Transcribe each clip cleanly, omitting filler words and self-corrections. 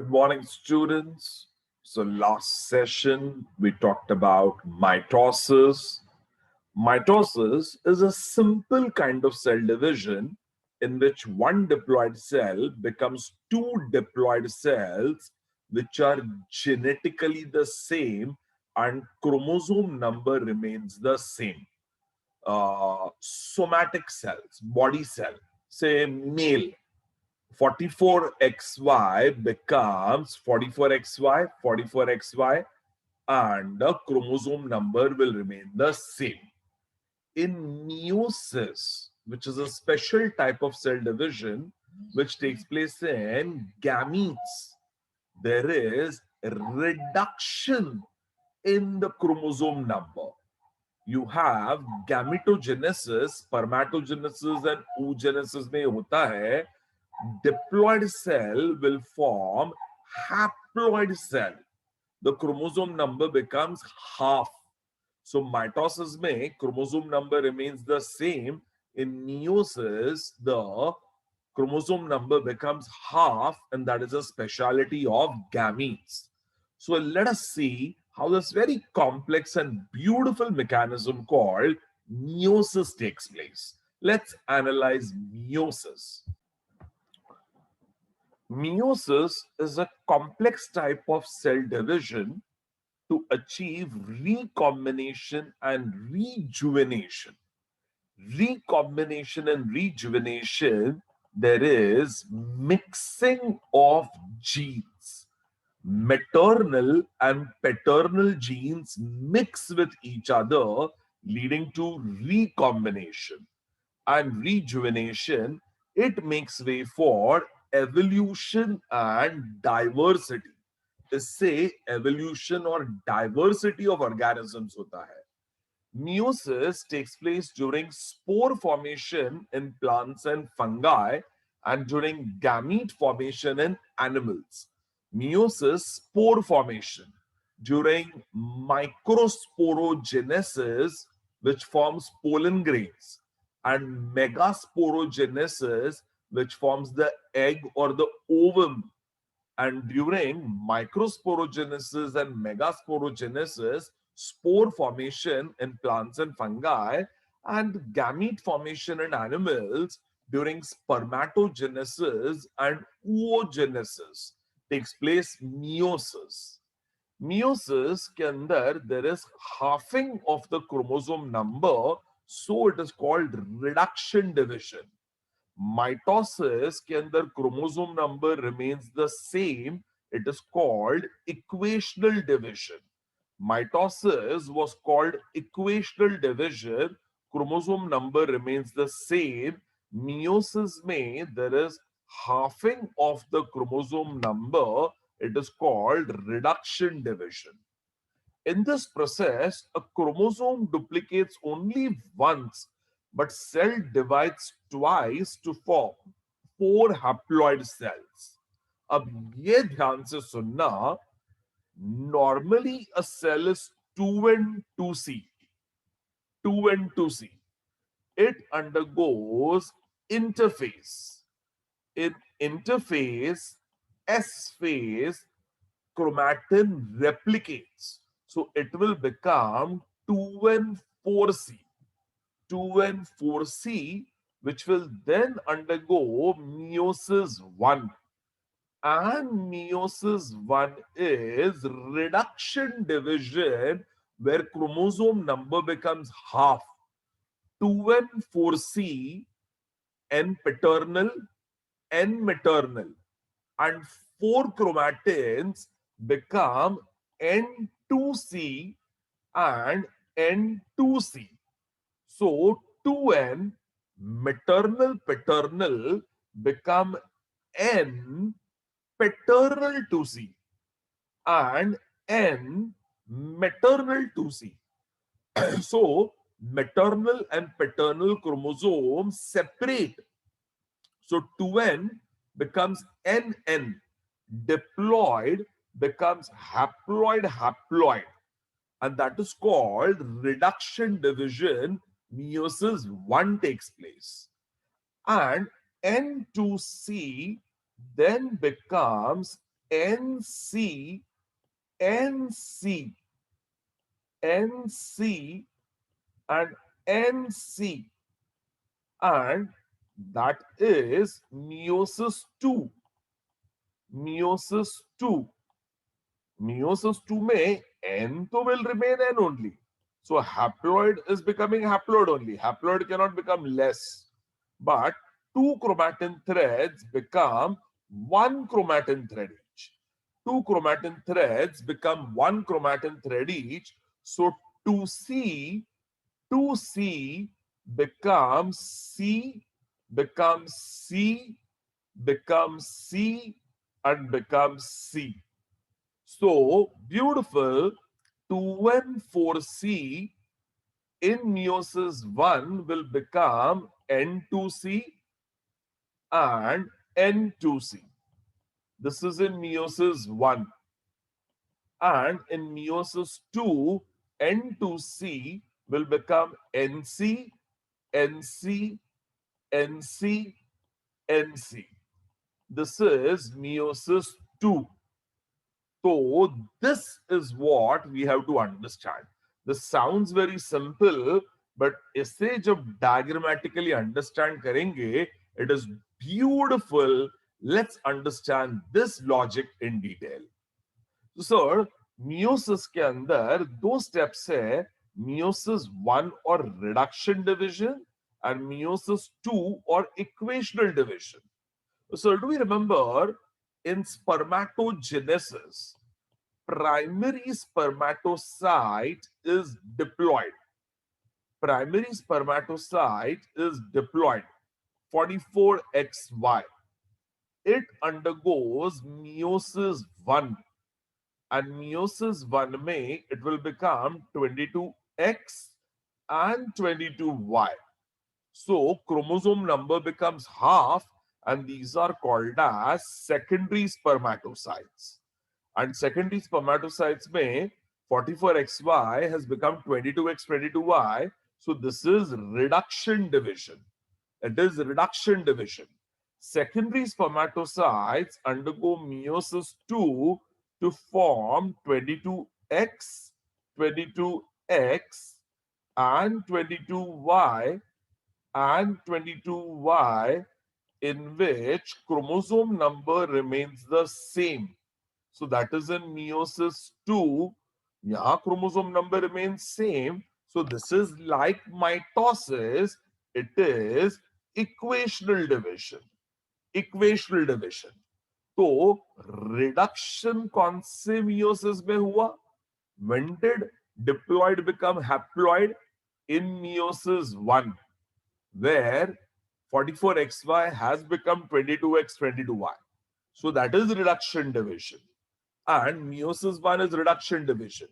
Good morning, students. So, last session we talked about mitosis. Mitosis is a simple kind of cell division in which one diploid cell becomes two diploid cells which are genetically the same and chromosome number remains the same. Somatic cells, body cell, say male 44XY becomes 44XY, 44XY, and the chromosome number will remain the same. In meiosis, which is a special type of cell division which takes place in gametes, there is a reduction in the chromosome number. You have gametogenesis, spermatogenesis and oogenesis में होता है. Diploid cell will form haploid cell. The chromosome number becomes half. So mitosis में chromosome number remains the same. In meiosis, the chromosome number becomes half, and that is a speciality of gametes. So let us see how this very complex and beautiful mechanism called meiosis takes place. Let's analyze meiosis. Meiosis is a complex type of cell division to achieve recombination and rejuvenation. Recombination and rejuvenation, there is mixing of genes. Maternal and paternal genes mix with each other, leading to recombination and rejuvenation. It makes way for evolution and diversity. इससे evolution और diversity of organisms होता है. Meiosis takes place during spore formation in plants and fungi and during gamete formation in animals. Meiosis, spore formation during microsporogenesis, which forms pollen grains, and megasporogenesis, which forms the egg or the ovum. And during microsporogenesis and megasporogenesis, spore formation in plants and fungi, and gamete formation in animals during spermatogenesis and oogenesis takes place meiosis. Meiosis के अंदर there is halving of the chromosome number, so it is called reduction division. Mitosis के अंदर chromosome number remains the same, it is called equational division. Mitosis was called equational division, chromosome number remains the same. Meiosis में there is halving of the chromosome number, it is called reduction division. In this process, a chromosome duplicates only once, but cell divides twice to form four haploid cells. अब ये ध्यान से सुनना, normally a cell is 2n2c. 2n2c. It undergoes interphase. In interphase, S phase, chromatin replicates. So it will become 2n4c. 2n4c, which will then undergo meiosis 1. And meiosis 1 is reduction division, where chromosome number becomes half. 2n4c, n paternal, n maternal, and four chromatins become N2C and N2C. So 2N maternal paternal become N paternal 2C and N maternal 2C. So maternal and paternal chromosomes separate. So 2N becomes NN. Diploid becomes haploid, and that is called reduction division. Meiosis 1 takes place, and N2C then becomes NC, NC, NC, and NC, and that is meiosis 2. Meiosis 2. Meiosis 2 में N तो will remain N only. So haploid is becoming haploid only. Haploid cannot become less. But two chromatin threads become one chromatin thread each. Two chromatin threads become one chromatin thread each. So 2C, 2C becomes C, becomes C, becomes C, and becomes C. So beautiful. 2N4C in meiosis 1 will become N2C and N2C. This is in meiosis 1. And in meiosis 2, N2C will become NC, NC, NC, NC. This is meiosis 2. So this is what we have to understand. This sounds very simple, but इसे जब diagrammatically understand करेंगे, it is beautiful. Let's understand this logic in detail. So sir, meiosis के अंदर दो steps है, meiosis 1 or reduction division and meiosis 2 or equational division. So do we remember in spermatogenesis, primary spermatocyte is diploid. Primary spermatocyte is diploid, 44XY. It undergoes meiosis 1. And meiosis 1 में it will become 22X and 22Y. So chromosome number becomes half, and these are called as secondary spermatocytes. And secondary spermatocytes में 44XY has become 22X, 22Y. So this is reduction division. It is reduction division. Secondary spermatocytes undergo meiosis 2 to form 22X, 22X, and 22Y and 22Y, in which chromosome number remains the same. So that is in meiosis 2. Yahan chromosome number remains same. So this is like mitosis. It is equational division. Equational division. तो reduction कौन से meiosis में हुआ? When did diploid become haploid? In meiosis 1, where 44XY has become 22X, 22Y. So that is reduction division. And meiosis 1 is reduction division.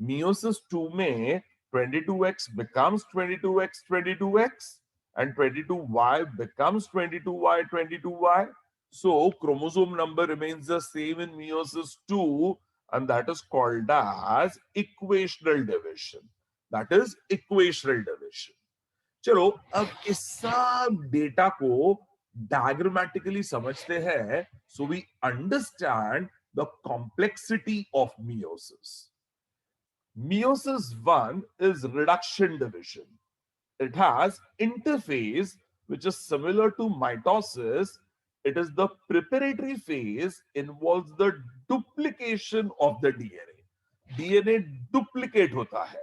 Meiosis 2 में 22X becomes 22X, 22X, and 22Y becomes 22Y, 22Y. So chromosome number remains the same in meiosis 2, and that is called as equational division. That is equational division. चलो अब इस सब data को diagrammatically समझते हैं, so we understand the complexity of meiosis. Meiosis 1 is reduction division. It has interphase which is similar to mitosis. It is the preparatory phase, involves the duplication of the DNA. DNA duplicate hota hai.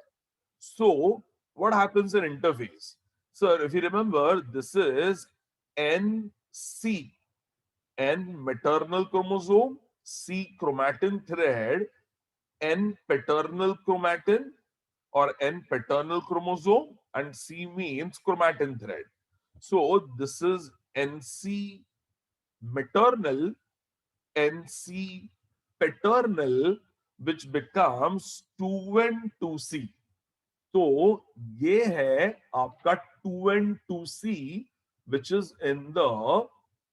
So what happens in interphase? Sir, if you remember, this is NC, N maternal chromosome, C chromatin thread, N paternal chromatin or N paternal chromosome, and C means chromatin thread. So this is NC maternal, NC paternal, which becomes 2N2C. तो ये है आपका 2N2C which is in the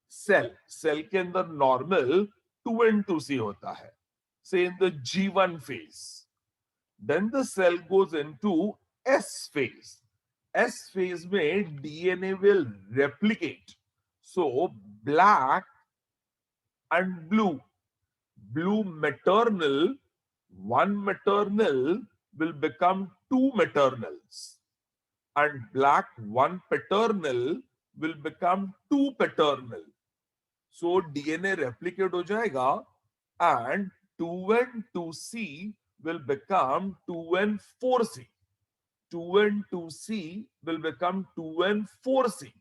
cell. Cell के अंदर normal 2N2C होता है. Say in the G1 phase. Then the cell goes into S phase. S phase में DNA will replicate. So black and blue. blue maternal, one maternal will become two maternals, and black, one paternal will become two paternal. So DNA replicate हो जाएगा, and 2n2c will become 2n4c. 2n2c will become 2n4c.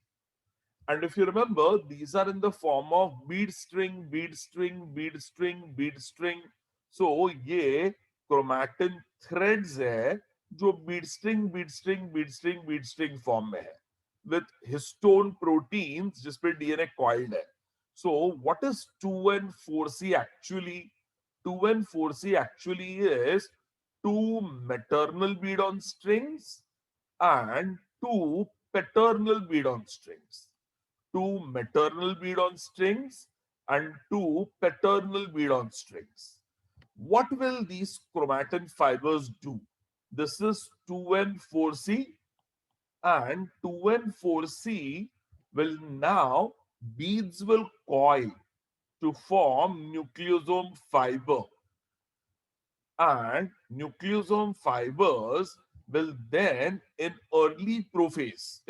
And if you remember, these are in the form of bead string, bead string, bead string, bead string. So ये chromatin threads है जो bead string, bead string, bead string, bead string form में है, with histone proteins जिस पे DNA coiled है. So what is 2n4c actually? 2n4c actually is two maternal bead on strings and two paternal bead on strings. Two maternal bead on strings and two paternal bead on strings. What will these chromatin fibers do? This is 2n4c, and 2n4c will now, beads will coil to form nucleosome fiber, and nucleosome fibers will then in early prophase,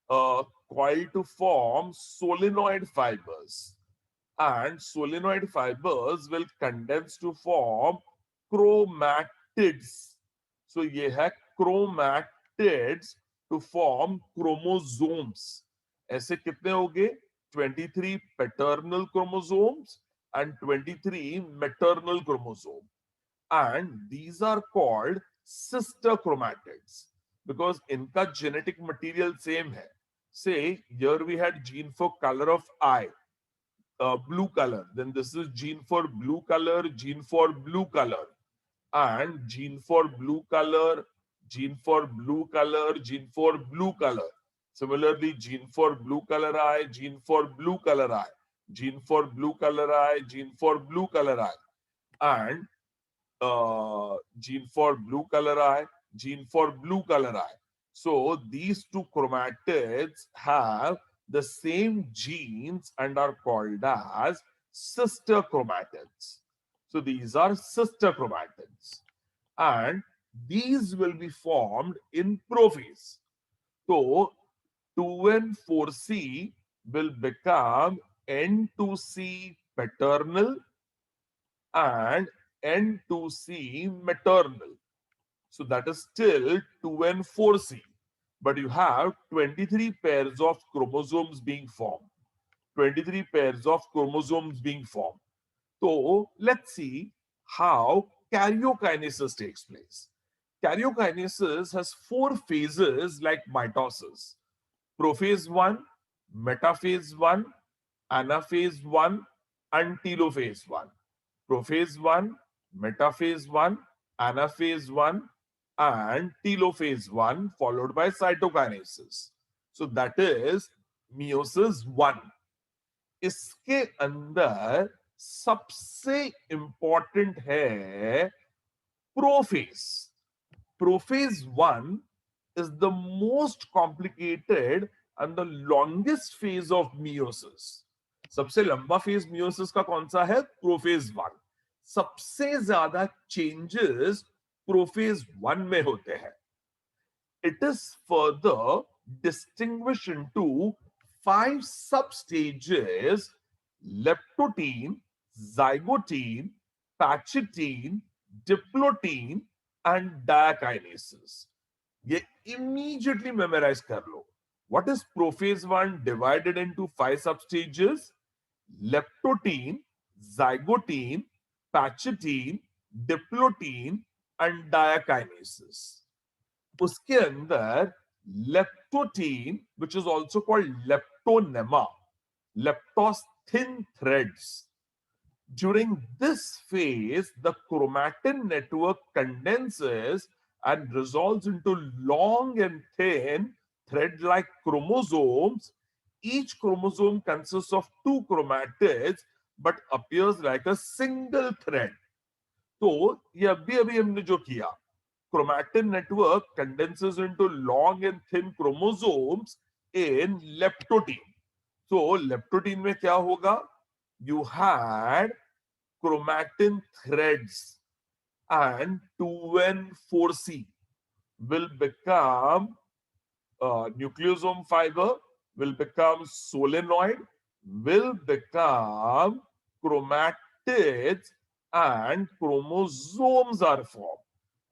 coil to form solenoid fibers, and solenoid fibers will condense to form chromatids. So ये है chromatids to form chromosomes. ऐसे कितने हो गए? 23 paternal chromosomes and 23 maternal chromosomes. And these are called sister chromatids because इनका genetic material same है. Say here we had gene for color of eye, blue color. Then this is gene for blue color, gene for blue color, and gene for blue color, gene for blue color, gene for blue color. Similarly, gene for blue color eye, gene for blue color eye, gene for blue color eye, gene for blue color eye, and gene for blue color eye, gene for blue color eye. So these two chromatids have the same genes and are called as sister chromatids. So these are sister chromatids, and these will be formed in prophase. So 2n4c will become n2c paternal and n2c maternal. So that is still 2n4c. But you have 23 pairs of chromosomes being formed. 23 pairs of chromosomes being formed. So let's see how karyokinesis takes place. Karyokinesis has four phases like mitosis: prophase 1, metaphase 1, anaphase 1, and telophase 1. Prophase 1, metaphase 1, anaphase 1, and telophase 1, followed by cytokinesis. So that is meiosis 1. इसके अंदर सबसे important है prophase. Prophase 1 is the most complicated and the longest phase of meiosis. सबसे लंबा phase meiosis का कौन सा है? Prophase 1. सबसे ज्यादा चेंजेस प्रोफेज 1 में होते हैं. It is further distinguished into 5 substages: leptotene, zygotene, pachytene, diplotene, and diakinesis. ये immediately memorize कर लो. What is prophase 1 divided into 5 substages? Leptotene, zygotene, pachytene, diplotene, and diakinesis. उसके अंदर leptotene, which is also called leptonema, leptos thin threads. During this phase, the chromatin network condenses and resolves into long and thin thread-like chromosomes. Each chromosome consists of 2 chromatids but appears like a single thread. तो ये अभी हमने जो किया, chromatin network condenses into long and thin chromosomes in leptotene. So leptotene में क्या होगा? You had chromatin threads and 2N4C will become nucleosome fiber, will become solenoid, will become chromatids and chromosomes are formed.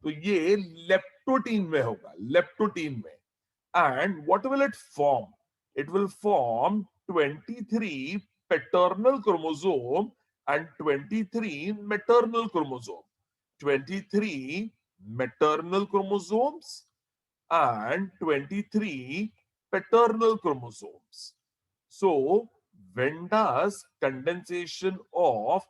तो ये leptotene में होगा, leptotene में. And what will it form? It will form 23 paternal chromosome and 23 maternal chromosome. 23 maternal chromosomes and 23 paternal chromosomes. So, when does condensation of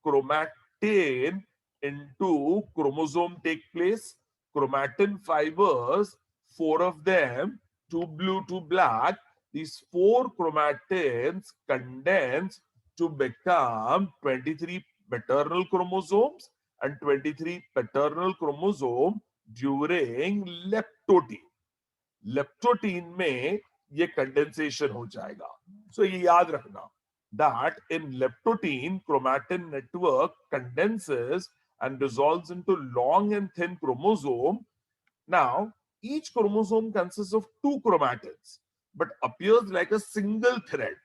chromatin into chromosome take place? Chromatin fibers, 4 of them, 2 blue, 2 black, these 4 chromatins condense to become 23 maternal chromosomes and 23 paternal chromosome during leptotene. Leptotene में ये condensation हो जाएगा. सो ये याद रखना that in leptotin chromatin network condenses and dissolves into long and thin chromosome. Now each chromosome consists of 2 chromatins but appears like a single thread.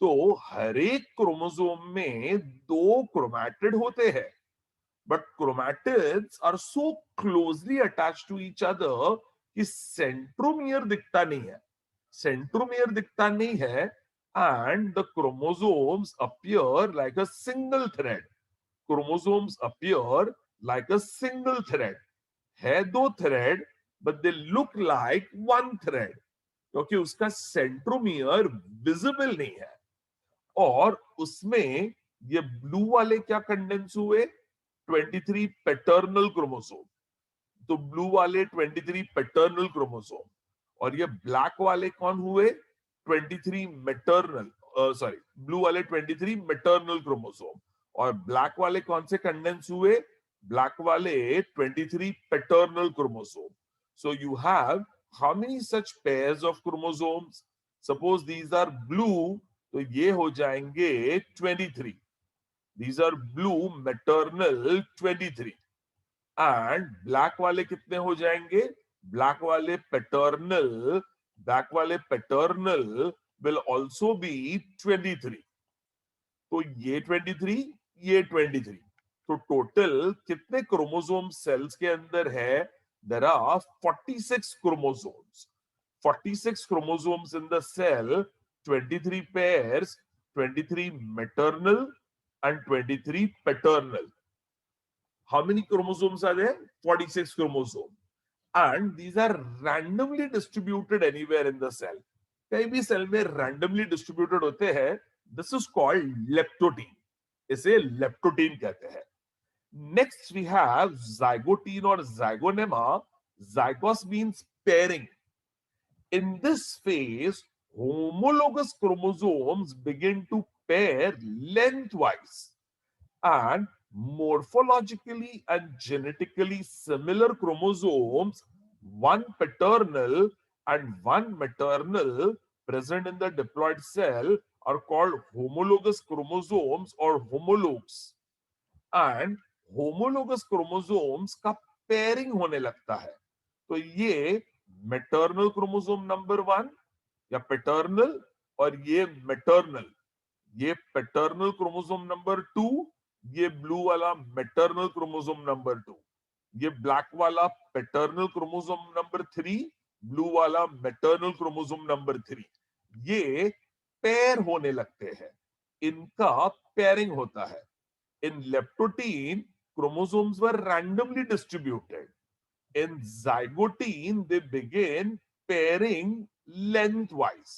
तो हर एक chromosome में 2 क्रोमैटिड होते हैं. But chromatids are so closely attached to each other कि centromere दिखता नहीं है. Centromere दिखता नहीं है and the chromosomes appear like a single thread. Chromosomes appear like a single thread. है 2 thread but they look like 1 thread क्योंकि उसका सेंट्रोमियर विजिबल नहीं है. और उसमें ये ब्लू वाले क्या कंडेंस हुए? 23 पैटर्नल क्रोमोसोम. तो ब्लू वाले 23 पैटर्नल क्रोमोसोम और ये ब्लैक वाले कौन हुए? 23 मैटर्नल, सॉरी, ब्लू वाले 23 मैटर्नल क्रोमोसोम और ब्लैक वाले कौन से कंडेंस हुए? ब्लैक वाले 23 paternal chromosome. So you have how many such pairs of chromosomes? Suppose these are blue, तो ये हो जाएंगे 23. These are blue maternal 23 and black वाले कितने हो जाएंगे? Black वाले paternal will also be 23. तो ये 23, ये 23. तो टोटल कितने क्रोमोसोम सेल्स के अंदर है? There are 46 chromosomes. 46 chromosomes in the cell, 23 pairs, 23 maternal and 23 paternal. How many chromosomes are there? 46 chromosomes. And these are randomly distributed anywhere in the cell. कहीं भी सेल में randomly distributed होते हैं. This is called leptotin. इसे leptotin कहते हैं. Next we have zygotine or zygonema. Zygos means pairing. In this phase, homologous chromosomes begin to pair lengthwise, and morphologically and genetically similar chromosomes, one paternal and one maternal, present in the diploid cell are called homologous chromosomes or homologues. And homologous chromosomes का pairing होने लगता है. तो ये maternal chromosome number 1 या paternal और ये maternal. ये पैटर्नल क्रोमोसोम नंबर 2, ये ब्लू वाला मैटरनल क्रोमोसोम नंबर 2. ये ब्लैक वाला पैटर्नल क्रोमोसोम नंबर 3, ब्लू वाला मैटरनल क्रोमोसोम नंबर 3. ये पेयर होने लगते हैं. इनका पेयरिंग होता है. In leptotin, chromosomes were randomly distributed. In zygotine, they begin pairing lengthwise.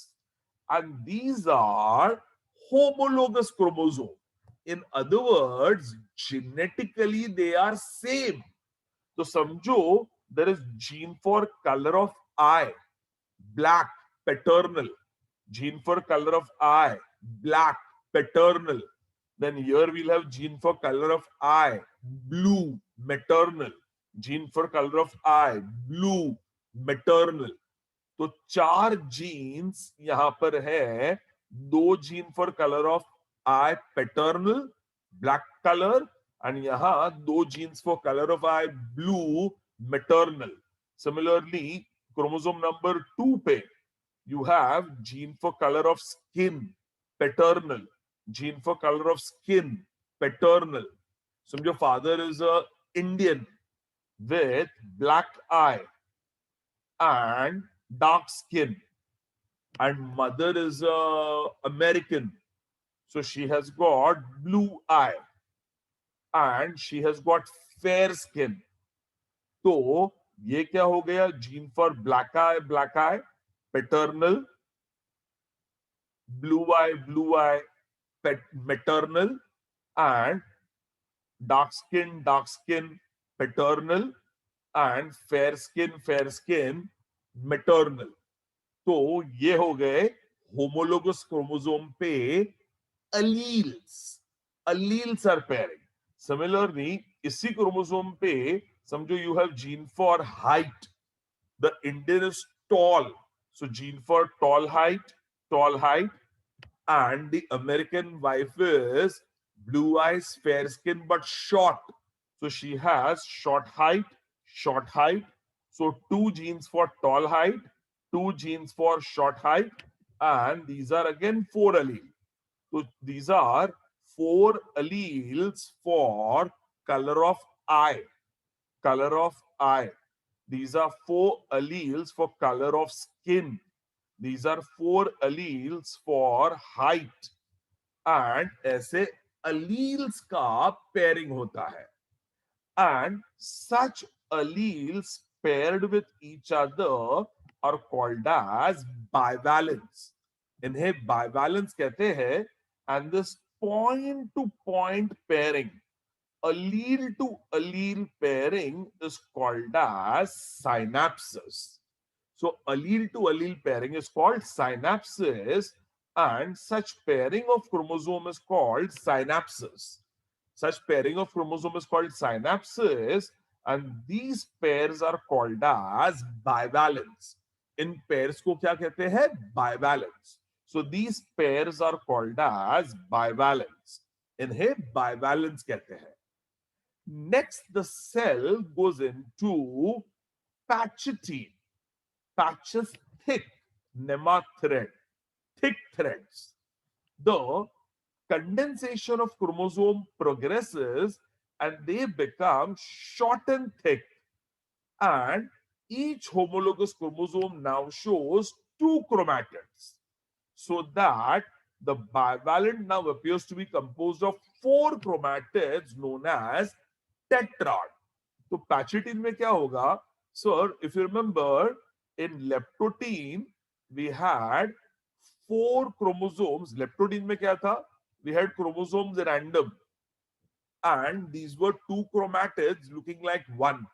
And these are homologous chromosomes. In other words, genetically they are same. So समझो, there is gene for color of eye, black, paternal. Gene for color of eye, black, paternal. Then here we'll have gene for color of eye, blue, maternal. Gene for color of eye, blue, maternal. तो 4 jeans यहां पर है. 2 gene for colour of I paternal black color, and yahan दो genes for color of eye, blue, maternal. Similarly, chromosome number 2 पे you have gene for color of skin, paternal. Gene for color of skin, paternal. So your father is a Indian with black eye and dark skin, and mother is a American, so she has got blue eye and she has got fair skin. तो ये क्या हो गया? Gene for black I, paternal, blue eye, maternal, and dark skin, paternal, and fair skin, maternal. तो ये हो गए homologous chromosome पे alleles. Alleles are pairing. Similarly इसी क्रोमोसोम पे समझो you have gene for height. The Indian is tall, so gene for tall height, and the American wife is blue eyes, fair skin, but short. So she has short height. So two genes for tall height, two genes for short height, and these are again four alleles. So these are four alleles for color of eye. Color of eye. These are four alleles for color of skin. These are four alleles for height. And ऐसे alleles का pairing होता है. And such alleles paired with each other are called as bivalents. इन्हें bivalents कहते हैं. And this point to point pairing, allele to allele pairing, is called as synapses. So allele to allele pairing is called synapses, and such pairing of chromosome is called synapses. Such pairing of chromosome is called synapses, and these pairs are called as bivalents. In pairs को क्या कहते हैं? Bivalents. So these pairs are called as bivalents. इन्हें bivalents कहते हैं. Next, the cell goes into patchitine. Patches thick nemma thread, thick threads. The condensation of chromosome progresses and they become short and thick. And each homologous chromosome now shows two chromatids, so that the bivalent now appears to be composed of four chromatids known as tetrad. तो पैचिटिन में क्या होगा? Sir, if you remember, in leptotene we had four chromosomes. Leptotene में क्या था? We had chromosomes random, and these were two chromatids looking like one.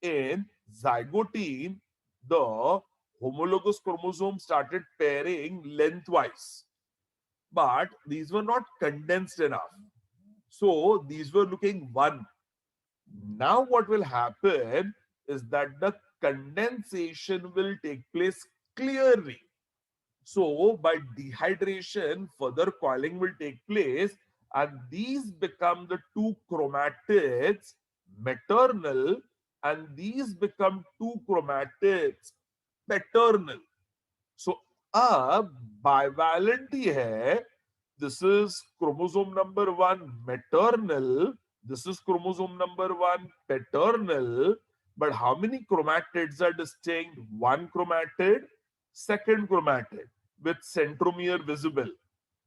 In zygotene, the homologous chromosomes started pairing lengthwise, but these were not condensed enough, so these were looking one. Now what will happen is that the condensation will take place clearly. So by dehydration, further coiling will take place, and these become the two chromatids, maternal, and these become two chromatids, paternal. So अब bivalent ही है. This is chromosome number 1 maternal. This is chromosome number 1 paternal. But how many chromatids are distinct? One chromatid, second chromatid with centromere visible.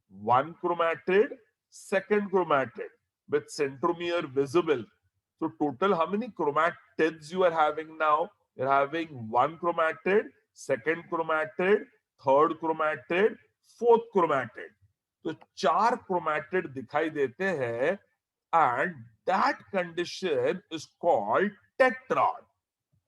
One chromatid, second chromatid with centromere visible. So total how many chromatids you are having now? You're having one chromatid, second chromatid, third chromatid, fourth chromatid. तो चार chromatid दिखाई देते हैं, and that condition is called tetrad.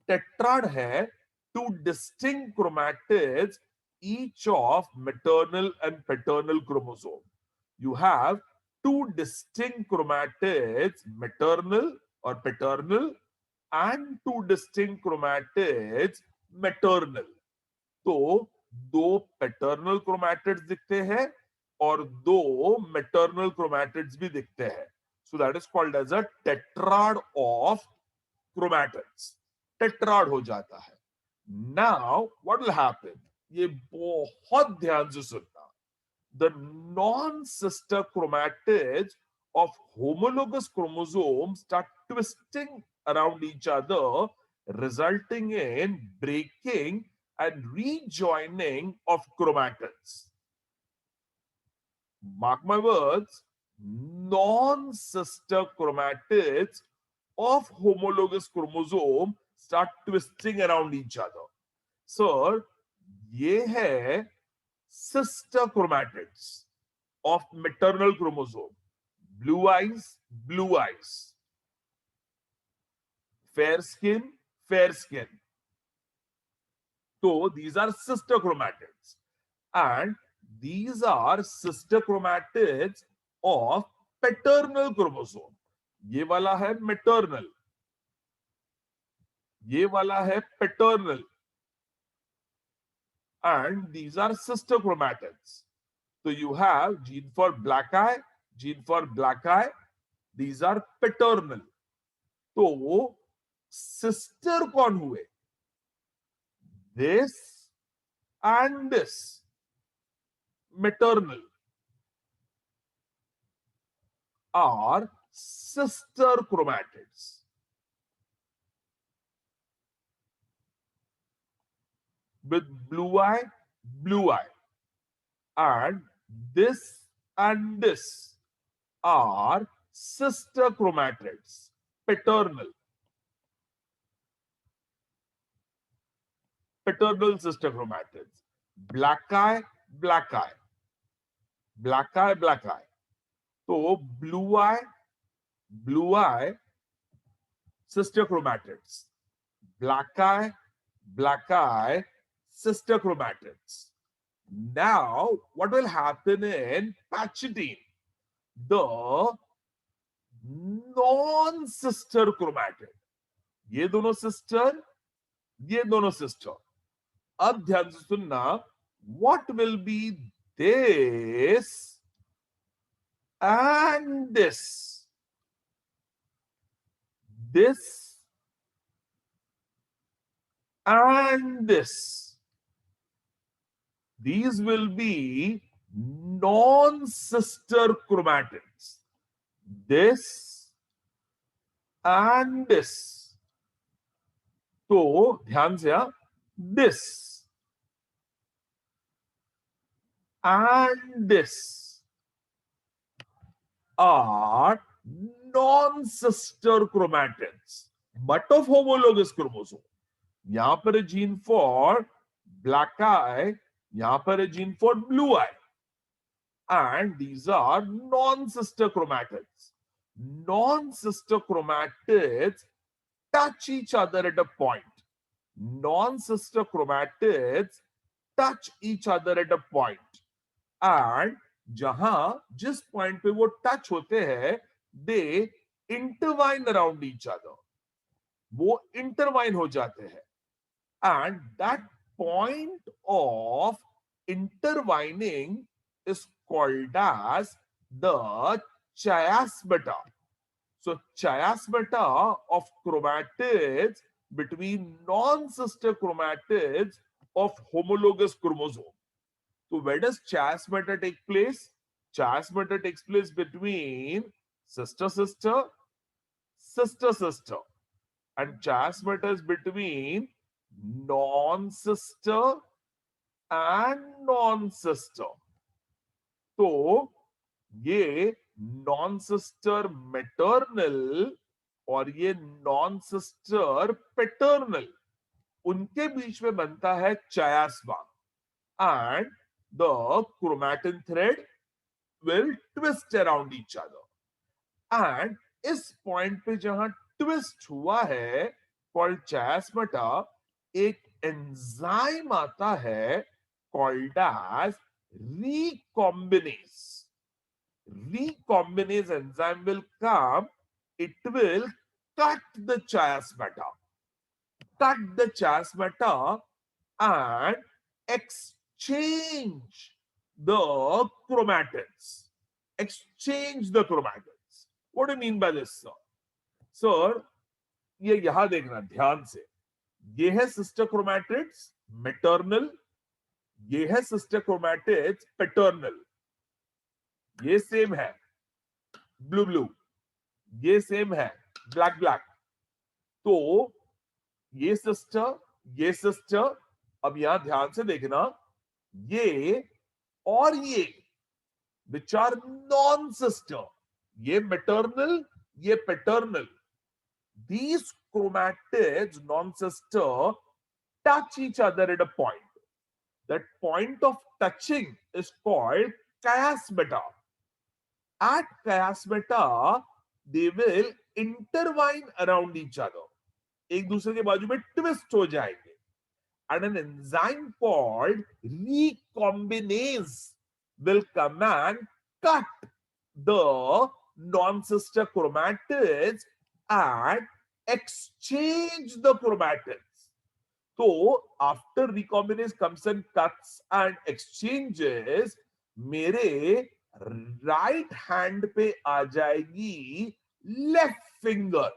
Tetrad है two distinct chromatids, each of maternal and paternal chromosome. You have two distinct chromatids, maternal or paternal, and two distinct chromatids, maternal. तो दो paternal chromatids दिखते हैं और 2 maternal chromatids भी दिखते हैं. So that is called as a tetrad of chromatids. Tetrad हो जाता है. नाउ व्हाट विल हैपन, ये बहुत ध्यान से सुनना. The non-sister chromatids of homologous chromosomes start twisting around each other, resulting in breaking and rejoining of chromatids. Mark my words, non-sister chromatids of homologous chromosome start twisting around each other. Sir, ये है sister chromatids of maternal chromosome. Blue eyes, blue eyes. Fair skin, fair skin. So these are sister chromatids. And these are sister chromatids of paternal chromosome. ये वाला है maternal. ये वाला है paternal. And these are sister chromatids. So you have gene for black eye, gene for black eye. These are paternal. तो sister कौन हुए? This and this. Maternal are sister chromatids. With blue eye, blue eye. And this and this are sister chromatids, paternal. Paternal sister chromatids. Black eye, black eye. Black eye, black eye. So blue eye, sister chromatids. Black eye, sister chromatids. Now, what will happen in pachytene? The non-sister chromatid. ये दोनों sister, ये दोनों sister. अब ध्यान से सुनना. What will be this and this? This and this. These will be non-sister chromatids. This and this. तो ध्यान से this and this are non-sister chromatids, but of homologous chromosome. यहां पर है जीन फॉर ब्लैक आई, यहां पर है gene for blue I. And these are non-sister chromatids. Non-sister chromatids touch each other at a point. Non-sister chromatids touch each other at a point. And जहां जिस point पे वो टच होते हैं, they intertwine around each other. वो intertwine हो जाते हैं. And that point of intertwining is called as the chiasmata. So chiasmata of chromatids between non-sister chromatids of homologous chromosome. So where does chiasmata take place? Chiasmata takes place between sister sister, sister sister, and chiasmata is between non-sister and non-sister. तो ये non sister maternal और ये non sister paternal, उनके बीच में बनता है chiasma, and the chromatin thread will twist around each other. And इस point पे जहां ट्विस्ट हुआ है कॉल्ड chiasmata, एक एंजाइम आता है called as recombinase. Recombinase enzyme will come, it will cut the chiasmata, and exchange the chromatids. Exchange the chromatids. What do you mean by this, sir? Sir, ये यहां देखना ध्यान से. ये है sister chromatids maternal, ये है sister chromatids paternal. ये सेम है ब्लू ब्लू, ये सेम है ब्लैक ब्लैक. तो ये सिस्टर, ये सिस्टर. अब यहां ध्यान से देखना, ये और ये which are non-sister, ये maternal, ये paternal. These chromatids, non-sister, touch each other at a point. That point of touching is called chiasmata. At chiasmata, they will intertwine around each other. एक दूसरे के बाजू में ट्विस्ट हो जाएंगे. And an enzyme called recombinase will come and cut the non-sister chromatids and exchange the chromatids. So after recombinase comes and cuts and exchanges, मेरे right hand पे आ जाएगी left finger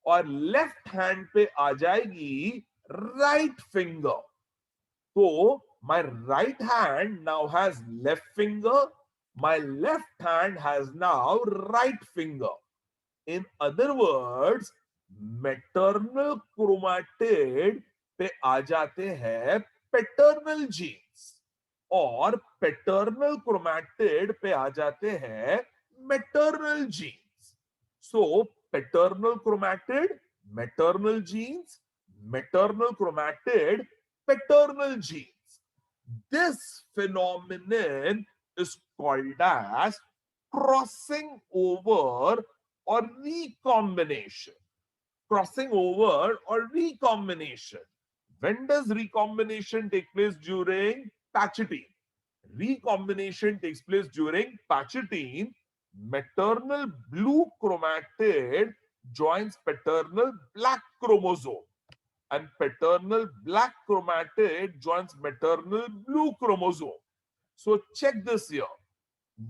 और left hand पे आ जाएगी right finger. So my right hand now has left finger, my left hand has now right finger. In other words, maternal chromatid पे आ जाते हैं paternal genes और paternal chromatid पे आ जाते हैं maternal genes. So paternal chromatid, maternal genes, maternal chromatid, paternal genes. This phenomenon is called as crossing over or recombination. Crossing over or recombination. When does recombination take place? During Pachytene. Recombination takes place during Pachytene. Maternal blue chromatid joins paternal black chromosome. And paternal black chromatid joins maternal blue chromosome. So check this here.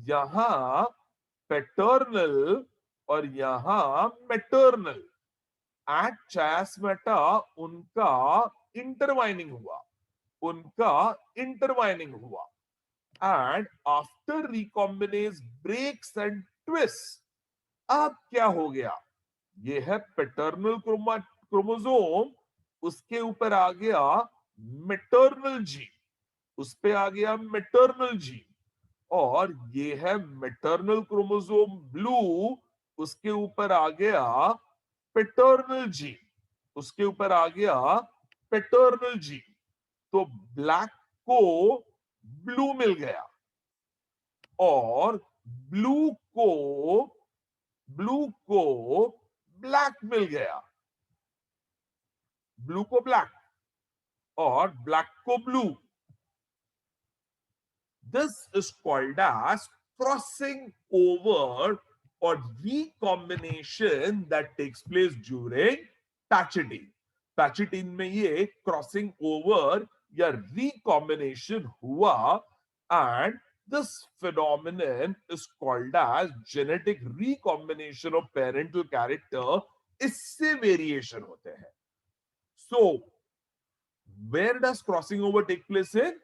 यहां paternal और यहां maternal. At chiasmata उनका intertwining हुआ, उनका intertwining हुआ. And after recombinase breaks and twists, अब क्या हो गया? ये है paternal chromosome, उसके ऊपर आ गया maternal gene, उस पे आ गया maternal gene. और ये है maternal chromosome blue, उसके ऊपर आ गया paternal gene, उसके ऊपर आ गया paternal gene. तो black को blue मिल गया और blue को black मिल गया. ब्लू को ब्लैक और ब्लैक को blue. This is called as crossing over or recombination that takes place during Pachytene. Pachytene में ये crossing over या recombination हुआ and this phenomenon is called as genetic recombination of parental character. इससे variation होते हैं. So, where does crossing over take place? In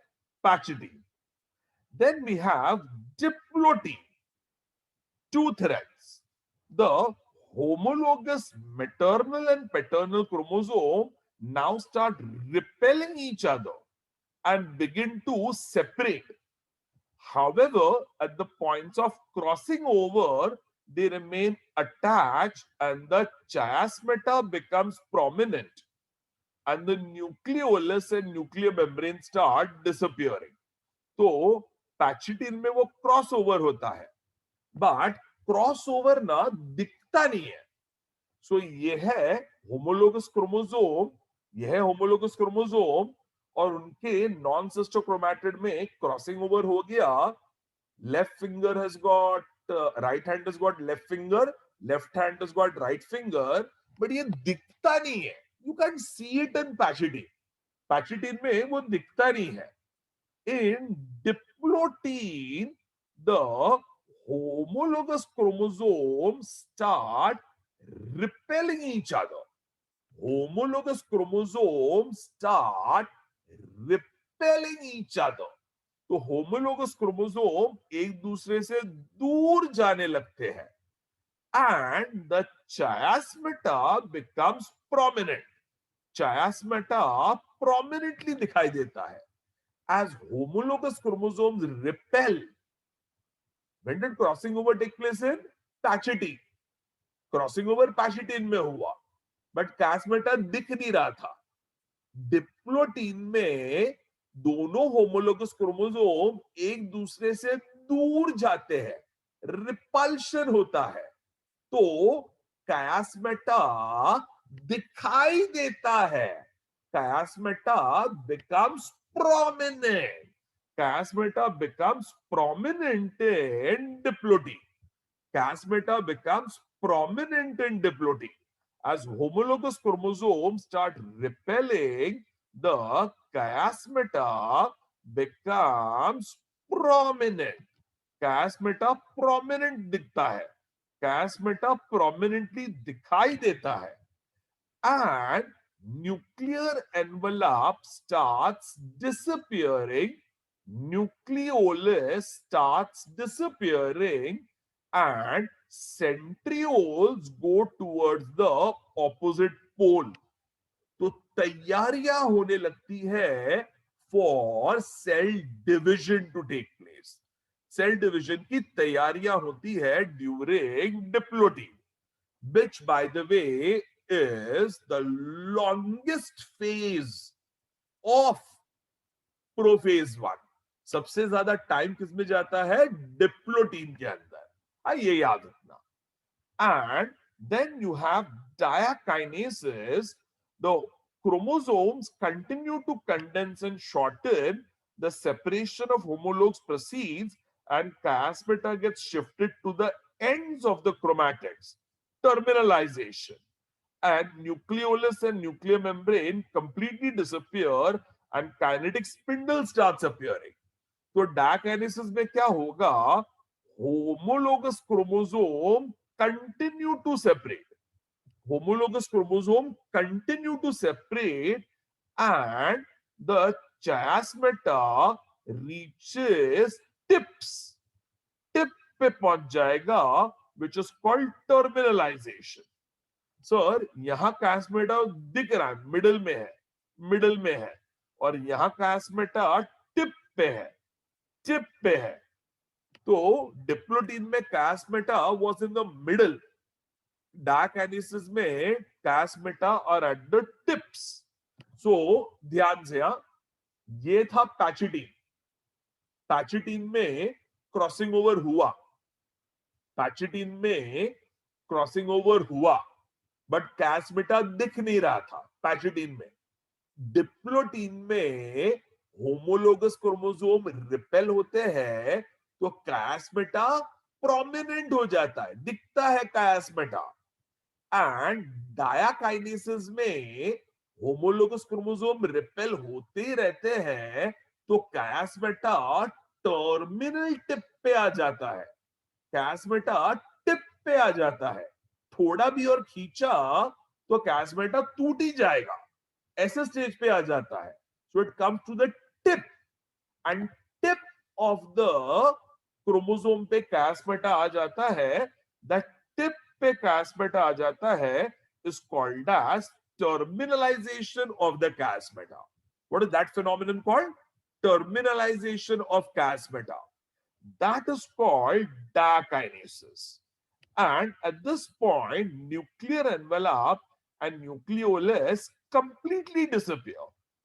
Pachytene. Then we have diplotene, two threads. The homologous maternal and paternal chromosome now start repelling each other and begin to separate. However, at the points of crossing over, they remain attached and the chiasmata becomes prominent. And the nucleolus and nuclear membrane start disappearing. तो पैचिटिन में वो cross over होता है, but cross over ना दिखता नहीं है. So ये है होमोलोगस क्रोमोसोम, ये है होमोलोगस क्रोमोसोम और उनके नॉन सिस्टर क्रोमैटिड में क्रॉसिंग ओवर हो गया. Left finger has got right hand has got left finger, left hand has got right finger, but ये दिखता नहीं है. You can see it in Pachytene. Pachytene में वो दिखता नहीं है. In diplotin, the homologous chromosomes start repelling each other. Homologous chromosomes start repelling each other. तो होमोलोगस क्रोमोसोम एक दूसरे से दूर जाने लगते हैं, and the chiasmata becomes prominent. Chiasmata prominently दिखाई देता है. As homologous chromosomes repel, when did crossing over take place in Pachytene? Crossing over Pachytene में हुआ, but chiasmata दिख नहीं रहा था. डिप्लोटीन में दोनों होमोलोगस क्रोमोसोम एक दूसरे से दूर जाते हैं, रिपल्शन होता है, तो chiasmata दिखाई देता है. Chiasmata becomes prominent. Chiasmata becomes prominent in diplotin. Chiasmata becomes prominent in diplotin. As homologous chromosomes start repelling, the chiasmata becomes prominent. Chiasmata prominent दिखता है, chiasmata prominently दिखाई देता है, and nuclear envelope starts disappearing, nucleolus starts disappearing, and centrioles go towards the opposite pole. तो तैयारियां होने लगती है for cell division to take place. Cell division की तैयारियां होती है during diplotin, which by the way is the longest phase of prophase 1. सबसे ज्यादा टाइम किसमें जाता है? डिप्लोटीन के अंदर. ये याद रखना. And then you have diakinases. The chromosomes continue to condense and shorten. The separation of homologues proceeds and chiasmata gets shifted to the ends of the chromatids. Terminalization. And nucleolus and nuclear membrane completely disappear and kinetic spindle starts appearing. तो diakinesis में क्या होगा? Homologous chromosome continue to separate. Homologous chromosome continue to separate and the chiasmata reaches tips. Tip पे पहुंच जाएगा, which is called terminalization. Sir यहां chiasmata दिख रहा है, मिडल में है, और यहां chiasmata टिप पे है. तो डिप्लोटीन में chiasmata was in the middle. Diakinesis में chiasmata are at the tips. So ध्यान से, ये था पैचिटीन. पैचिटीन में क्रॉसिंग ओवर हुआ, बट chiasmata दिख नहीं रहा था पैचिटीन में. डिप्लोटीन में होमोलोगस क्रोमोसोम रिपेल होते हैं, तो chiasmata प्रोमिनेंट हो जाता है, दिखता है chiasmata. एंड डायाकाइनेसिस में होमोलोगस क्रोमोसोम रिपेल होते ही रहते हैं, तो chiasmata टर्मिनल टिप पे आ जाता है. chiasmata टिप पे आ जाता है. थोड़ा भी और खींचा तो chiasmata टूट ही जाएगा, ऐसे स्टेज पे आ जाता है. So it comes to the tip, and tip of the chromosome पे chiasmata आ जाता है. द टिप पे chiasmata आ जाता है is called as terminalization of the chiasmata. What is that phenomenon called? Terminalization of chiasmata. That is called diakinesis. And at this point, nuclear envelope and nucleolus completely disappear.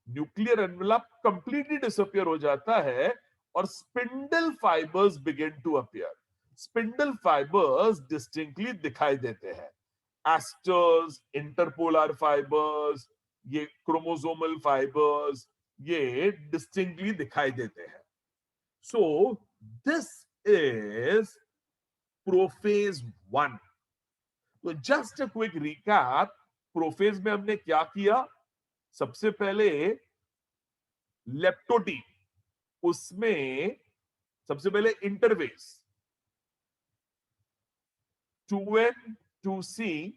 Nuclear envelope completely disappear हो जाता है, और spindle fibers begin to appear. Spindle fibers distinctly दिखाई देते हैं. Asters, interpolar fibers, ये chromosomal fibers, ये distinctly दिखाई देते हैं. So this is prophase 1. तो just a quick recap. Prophase में हमने क्या किया? सबसे पहले लेप्टोटीन, उसमें सबसे पहले interface 2n 2c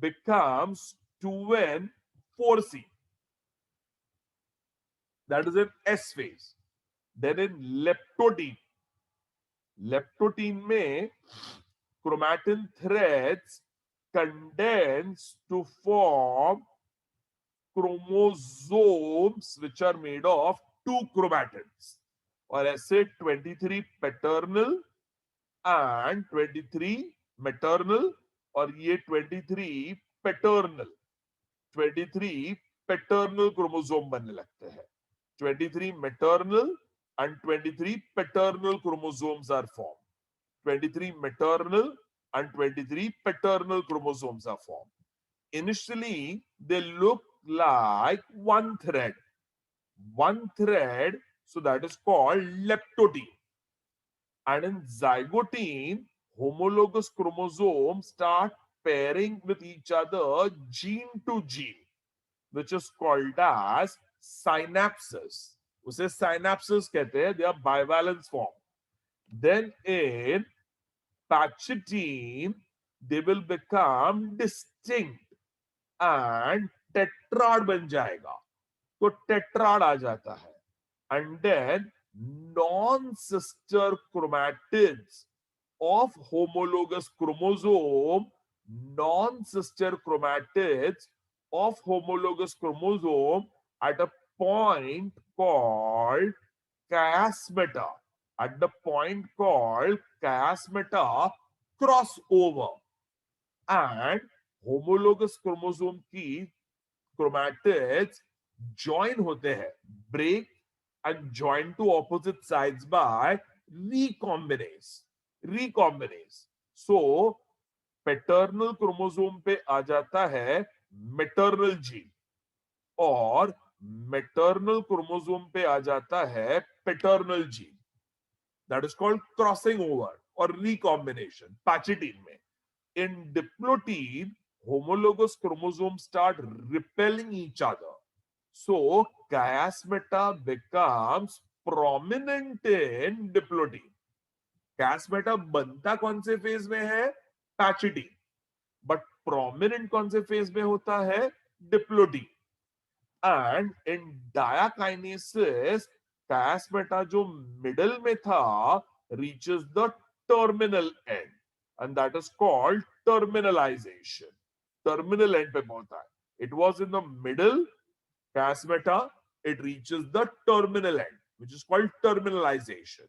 becomes 2n 4c. That is in S phase. Then in leptotene में chromatin threads condense to form chromosomes which are made of two chromatins. और ऐसे 23 पैटर्नल एंड 23 मैटरनल और ये 23 पैटर्नल 23 पैटर्नल क्रोमोसोम बनने लगते हैं. 23 maternal and 23 paternal chromosomes are formed. 23 maternal and 23 paternal chromosomes are formed. Initially, they look like one thread. One thread, so that is called leptotene. And in zygotene, homologous chromosomes start pairing with each other gene to gene, which is called as synapses. उसे synapses कहते हैं. They are bivalence form. Then in pachytene, they will become distinct and tetrad बन जाएगा. तो tetrad आ जाता है. And then non-sister chromatids of homologous chromosome, non-sister chromatids of homologous chromosome at a point called chiasmata. At the point called chiasmata cross over, and homologous chromosome की chromatids join होते हैं, break and join to opposite sides by recombinase. So paternal chromosome पे आ जाता है maternal gene और maternal chromosome पे आ जाता है paternal gene. That is called crossing over और रिकॉम्बिनेशन पैचिटीन में. इन diplotene homologous chromosomes start repelling each other, so chiasmata becomes prominent in diplotene. chiasmata बनता कौन से फेज में है? पैचिटीन. बट प्रोमिनेंट कौन से फेज में होता है? डिप्लोटीन. एंड इन डायाकाइनेसिस chiasmata जो मिडल में था reaches the terminal end, and that is called terminalization. Terminal and पे पहुंचता है. It was in the middle chiasmata, it reaches the terminal end, which is called terminalization.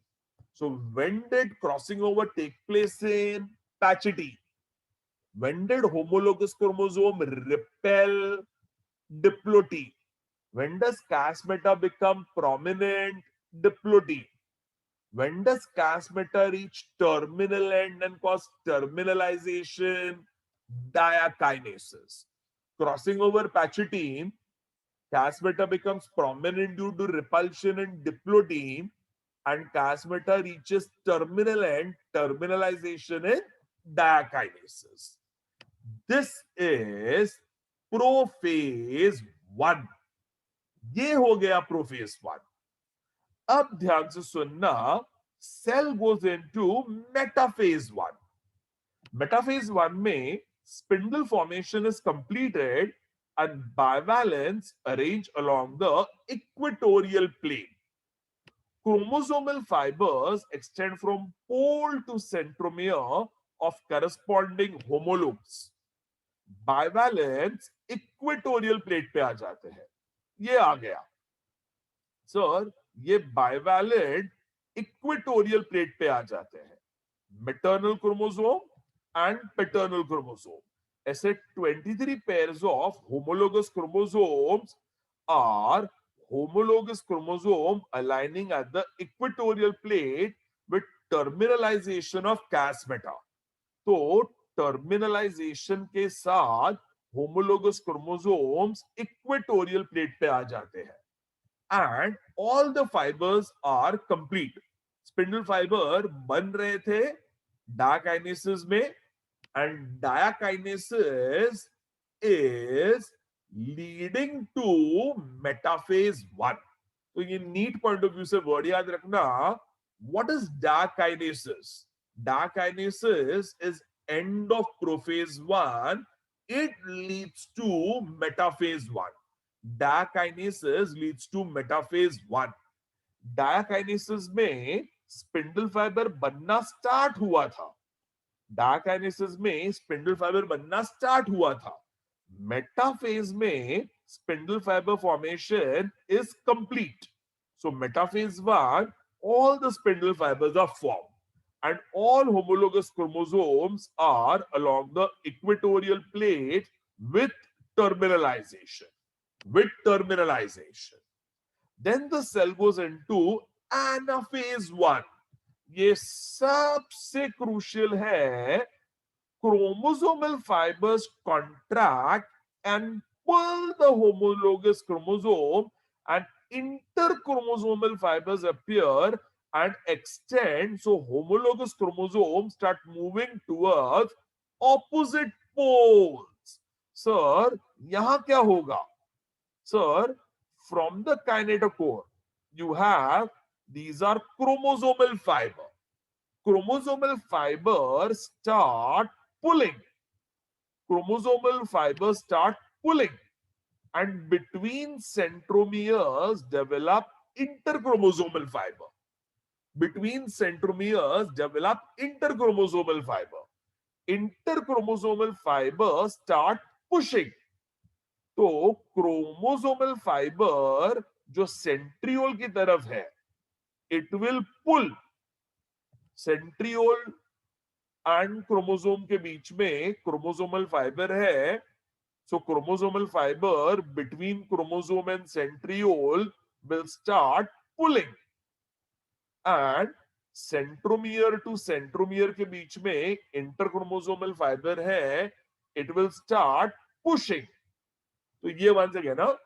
So when did crossing over take place in pachytene? When did homologous chromosome repel diplotene? When does chiasmata become prominent? Diplotene. When does chiasmata reach terminal end and cause terminalization? Diakinesis. Crossing over pachytene, chiasmata becomes prominent due to repulsion in diplotene, and chiasmata reaches terminal end, terminalization in diakinesis. This is prophase 1. ये हो गया prophase 1. अब ध्यान से सुनना, cell goes into metaphase 1. Metaphase 1 में spindle formation is completed and bivalents arrange along the equatorial plane. Chromosomal fibers extend from pole to centromere of corresponding homologues. Bivalents equatorial plate पे आ जाते हैं. ये आ गया सर, ये bivalent equatorial plate पे आ जाते हैं. Maternal chromosome and paternal chromosome. ऐसे 23 pairs of homologous chromosomes are homologous chromosome aligning at the equatorial plate with terminalization of chiasmata. तो terminalization के साथ homologous chromosomes equatorial plate पे आ जाते हैं. And all the fibers are complete. Spindle fiber बन रहे थे diakinesis में, and diakinesis is leading to metaphase 1. तो ये नीट पॉइंट ऑफ व्यू से वर्ड याद रखना. What is dark kinesis? Dark kinesis is end of prophase 1. It leads to metaphase 1. Dark kinesis leads to metaphase 1. Dark kinesis में spindle fibre बनना start हुआ था. Dark kinesis में spindle fibre बनना start हुआ था. मेटाफेज में spindle fibre formation is complete. So metaphase 1, all the spindle fibers are formed and all homologous chromosomes are along the equatorial plate with terminalization. Then the cell goes into anaphase 1. ये सबसे crucial है. Chromosomal fibers contract and pull the homologous chromosome, and interchromosomal fibers appear and extend. So homologous chromosomes start moving towards opposite poles. Sir, यहां क्या होगा? Sir, from the kinetochore, you have, these are chromosomal fiber. Chromosomal fibers start pulling. And between centromeres develop interchromosomal fiber. Interchromosomal fiber start pushing. तो chromosomal fibre जो centriole की तरफ है, it will pull. Centriole and chromosome के बीच में chromosomal fibre है. So chromosomal fibre between chromosome and centriole will start pulling. And centromere to centromere के बीच में इंटरक्रोमोसोमल फाइबर है, इट विल स्टार्ट पुशिंग. तो ये वंस अगेन ना,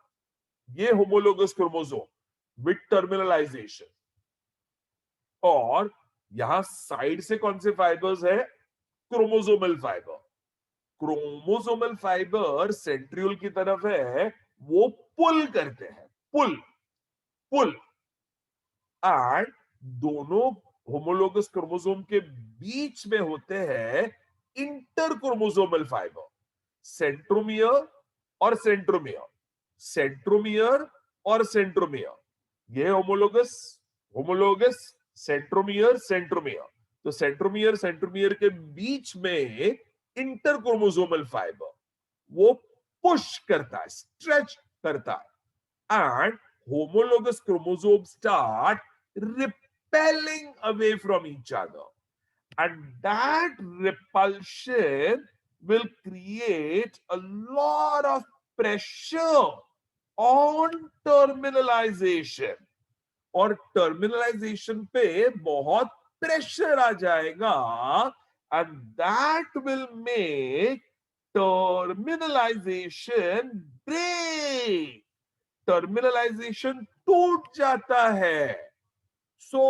ये होमोलोगस क्रोमोसोम विद टर्मिनलाइजेशन. और यहां साइड से कौन से फाइबर्स है? क्रोमोसोमल फाइबर सेंट्रियोल की तरफ है, वो पुल करते हैं. पुल एंड दोनों होमोलोगस क्रोमोसोम के बीच में होते हैं इंटरक्रोमोसोमल फाइबर. सेंट्रोमियर और सेंट्रोमियर. ये होमोलोगस सेंट्रोमियर. तो सेंट्रोमियर के बीच में इंटरक्रोमोसोमल फाइबर वो पुश करता है, स्ट्रेच करता है. And homologous chromosomes start repelling away from each other, and that repulsion will create a lot of pressure on terminalization. और टर्मिनलाइजेशन पे बहुत प्रेशर आ जाएगा, and that will make terminalization break. Terminalization टूट जाता है. सो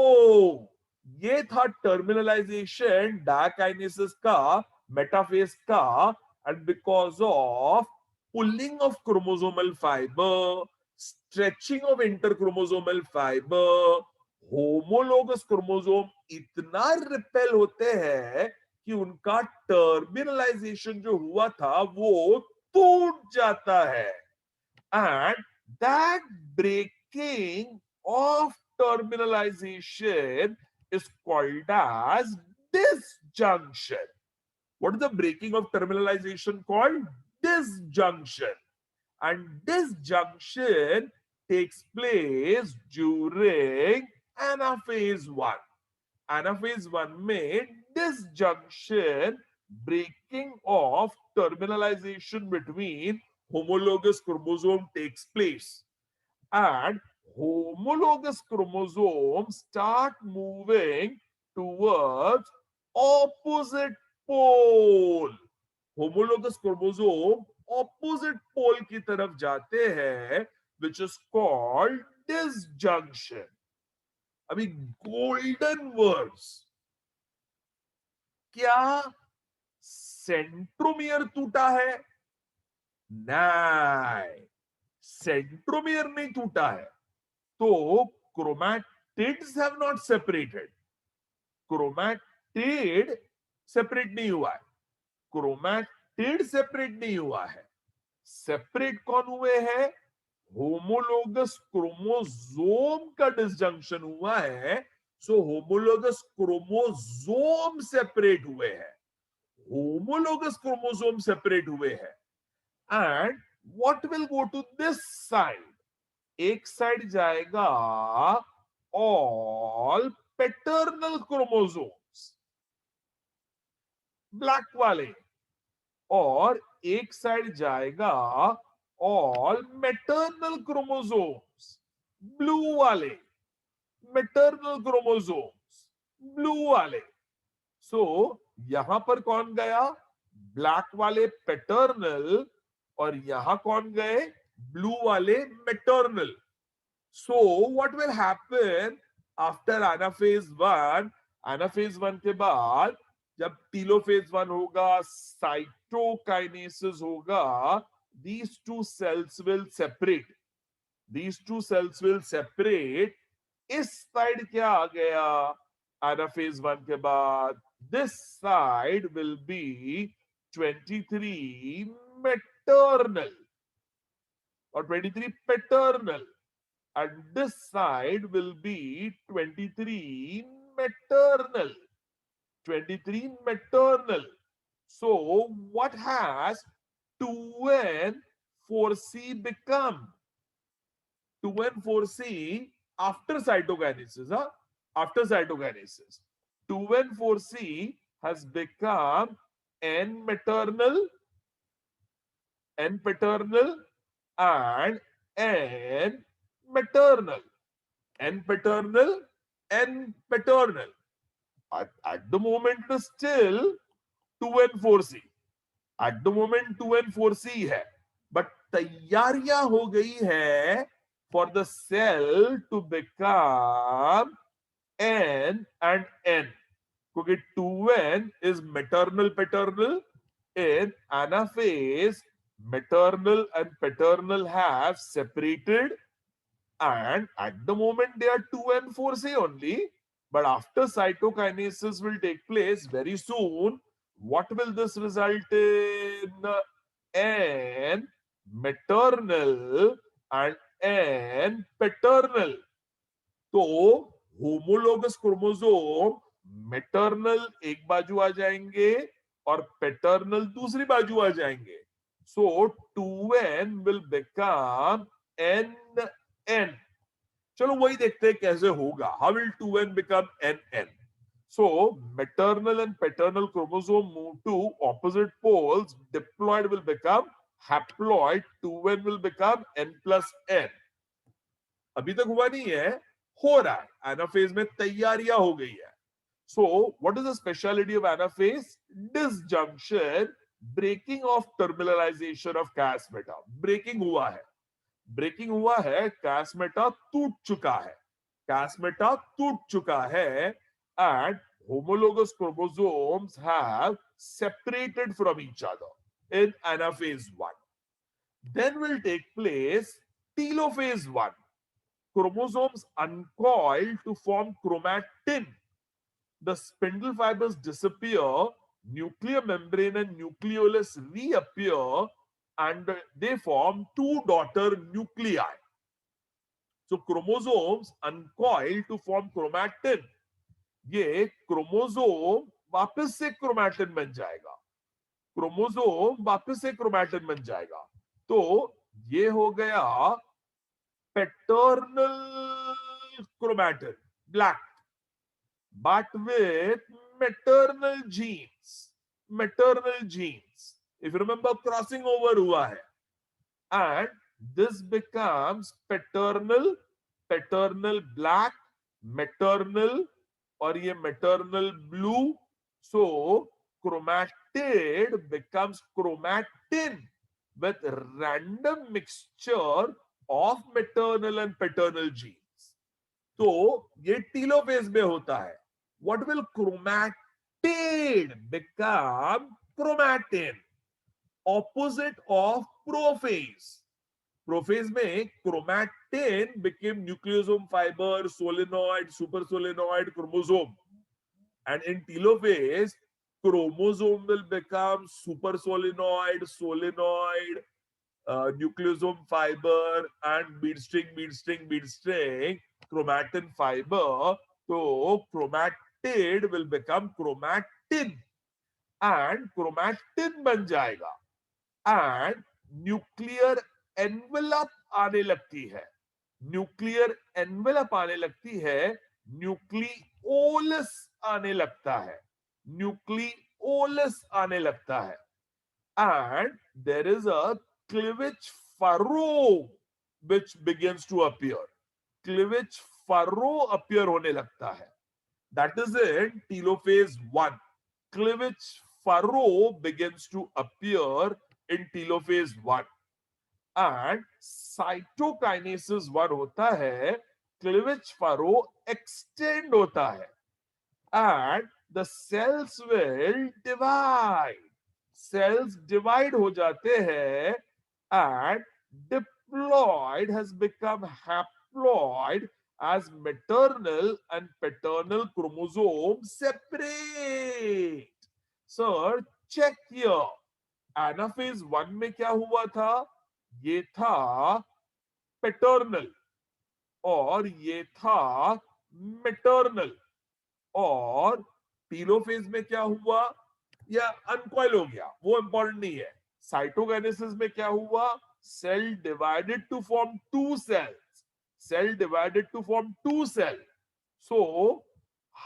ये था टर्मिनलाइजेशन डार्क काइनेसिस का, मेटाफेज का. And because of pulling of chromosomal fibre, stretching of interchromosomal fibre, homologous chromosome इतना रिपेल होते हैं कि उनका टर्मिनलाइजेशन जो हुआ था वो टूट जाता है. And that breaking of terminalization is called as disjunction. What is the breaking of terminalization called? Disjunction. And disjunction takes place during anaphase 1. Anaphase 1 में disjunction, breaking of terminalization between homologous chromosome takes place, and homologous chromosomes start moving towards opposite pole. Homologous chromosome opposite pole की तरफ जाते हैं, which is called disjunction. अभी golden words, क्या centromere टूटा है? नहीं, सेंट्रोमियर नहीं टूटा है. तो chromatids have not separated. Chromatid separate नहीं हुआ है, क्रोमैटिड सेपरेट नहीं हुआ है, सेपरेट कौन हुए हैं? होमोलोगस क्रोमोसोम का डिसजंक्शन हुआ है। सो होमोलोगस क्रोमोसोम सेपरेट हुए हैं, होमोलोगस क्रोमोसोम सेपरेट हुए हैं। And what will go to this side? एक साइड जाएगा ऑल पैटर्नल क्रोमोसोम्स, ब्लैक वाले, और एक साइड जाएगा ऑल मैटरनल क्रोमोसोम्स, ब्लू वाले, मैटरनल क्रोमोसोम्स ब्लू वाले। सो यहां पर कौन गया? ब्लैक वाले पैटर्नल, और यहां कौन गए? ब्लू वाले maternal. So what will happen after anaphase one? Anaphase one के बाद जब टीलोफेज वन होगा, साइटोकाइनेसिस होगा, these two cells will separate, these two cells will separate। इस साइड क्या आ गया एनाफेज वन के बाद? This side will be 23 maternal और 23 paternal, and this side will be 23 maternal, 23 maternal। So what has 2n 4c become? 2n 4c after cytokinesis, huh? After cytokinesis 2n 4c has become n maternal, n paternal, and n maternal, n paternal, n paternal। At the moment it is still 2n4c, at the moment 2n4c है, but तैयारियां हो गई है for the cell to become n and n, क्योंकि 2n is maternal paternal। In anaphase, maternal and paternal have separated, and at the moment they are 2 and 4c only, but after cytokinesis will take place very soon, what will this result in? N maternal and n paternal। तो homologous chromosome maternal एक बाजू आ जाएंगे और paternal दूसरी बाजू आ जाएंगे। So 2n will become n। चलो वही देखते हैं कैसे होगा। How will 2n become n? So maternal and paternal chromosome move to opposite poles, diploid will become haploid, 2n will become n+n। अभी तक हुआ नहीं है, हो रहा है। एनाफेज में तैयारियां हो गई है। So what is the speciality of anaphase? Disjunction, breaking of terminalization of chiasmata. Breaking हुआ है, ब्रेकिंग हुआ है, कास मेटा टूट चुका है, कास मेटा टूट चुका है, and homologous chromosomes have separated from each other in anaphase 1। Then will take place telophase 1। Chromosomes uncoil to form chromatin. The spindle fibers disappear, nuclear membrane and nucleolus reappear, and they form two daughter nuclei। So chromosomes uncoil to form chromatin। ये chromosome वापस से chromatin बन जाएगा, chromosome वापस से chromatin बन जाएगा। तो ये हो गया paternal chromatin, black, but with maternal genes, maternal genes। If you remember, crossing over हुआ है, and this becomes paternal, paternal black, maternal, और ये maternal blue। So chromatid becomes chromatin with random mixture of maternal and paternal genes। तो ये telophase में होता है। What will chromatid become? Chromatin, opposite of prophase। Prophase में chromatin became nucleosome fiber, solenoid, super solenoid, chromosome, And in telophase, chromosome will become super solenoid, solenoid, nucleosome fiber, and bead string, chromatin fiber. So chromatid will become chromatin, and chromatin बन जाएगा, and nuclear envelope आने लगती है, nuclear envelope आने लगती है, nucleolus आने लगता है, न्यूक्लियोलस आने लगता है, and there is a cleavage furrow which begins to appear, cleavage furrow appear होने लगता है, that is in telophase 1. Cleavage furrow begins to appear in telophase 1, and cytokinesis 1 होता है, cleavage furrow extend होता है, and the cells will divide, cells divide हो जाते हैं, and diploid has become haploid as maternal and paternal chromosomes separate. Sir, check here. Anaphase 1 में क्या हुआ था? ये था पैटर्नल और ये था मैटरनल, और टीलोफेज में क्या हुआ? या अनकॉइल हो गया, वो इंपॉर्टेंट नहीं है. साइटोकाइनेसिस में क्या हुआ? Cell divided to form two cells, cell divided to form two cell. So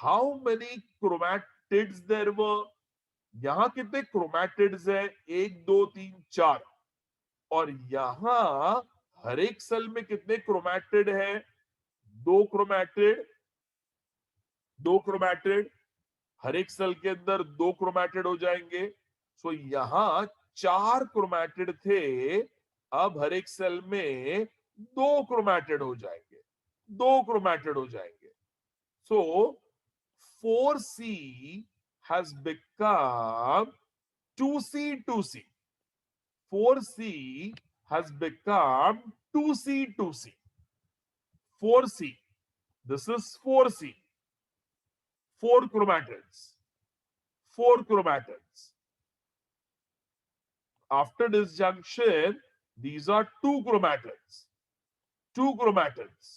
how many chromatids there were? यहां कितने क्रोमैटिड्स है? 1 2 3 4. और यहां हर एक सेल में कितने क्रोमैटिड है? 2 क्रोमैटिड, 2 क्रोमैटिड. हर एक सेल के अंदर 2 क्रोमैटिड हो जाएंगे. सो यहां 4 क्रोमैटिड थे, अब हर एक सेल में 2 क्रोमैटिड हो जाएंगे, 2 क्रोमैटिड हो जाएंगे. सो 4C has become 2C 2C. 4C has become 2C 2C. 4C. This is 4C. 4 chromatids. 4 chromatids. After disjunction, these are 2 chromatids. 2 chromatids.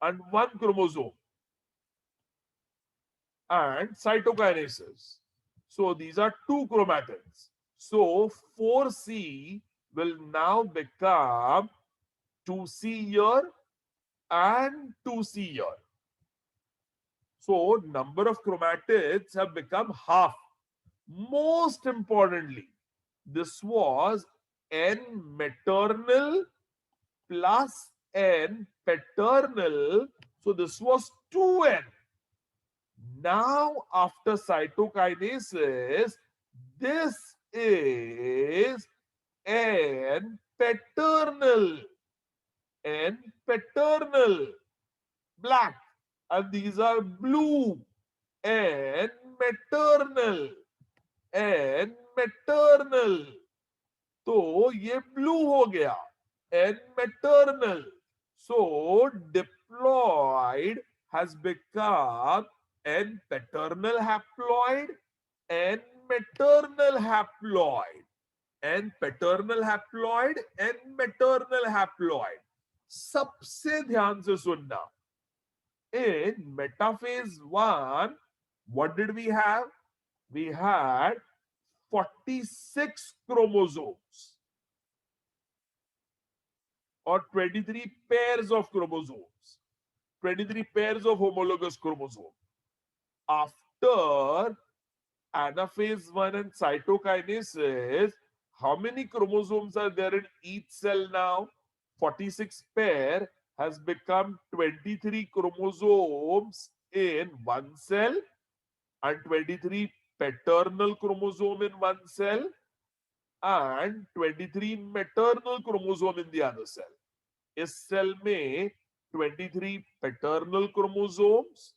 And 1 chromosome. And cytokinesis. So these are 2 chromatids. So 4C will now become 2C here and 2C here. So number of chromatids have become half. Most importantly, this was N maternal plus N paternal. So this was 2N. Now after cytokinesis, this is N paternal. N paternal, black, and these are blue. N maternal, N maternal. तो ये blue हो गया, N maternal. So diploid has become N paternal haploid, N maternal haploid, N paternal haploid, N maternal haploid. सबसे ध्यान से सुनना. In metaphase 1, what did we have? We had 46 chromosomes or 23 pairs of chromosomes, 23 pairs of homologous chromosomes. After anaphase 1 and cytokinesis, how many chromosomes are there in each cell now? 46 pair has become 23 chromosomes in one cell, and 23 paternal chromosome in one cell, and 23 maternal chromosome in the other cell. इस cell में 23 paternal chromosomes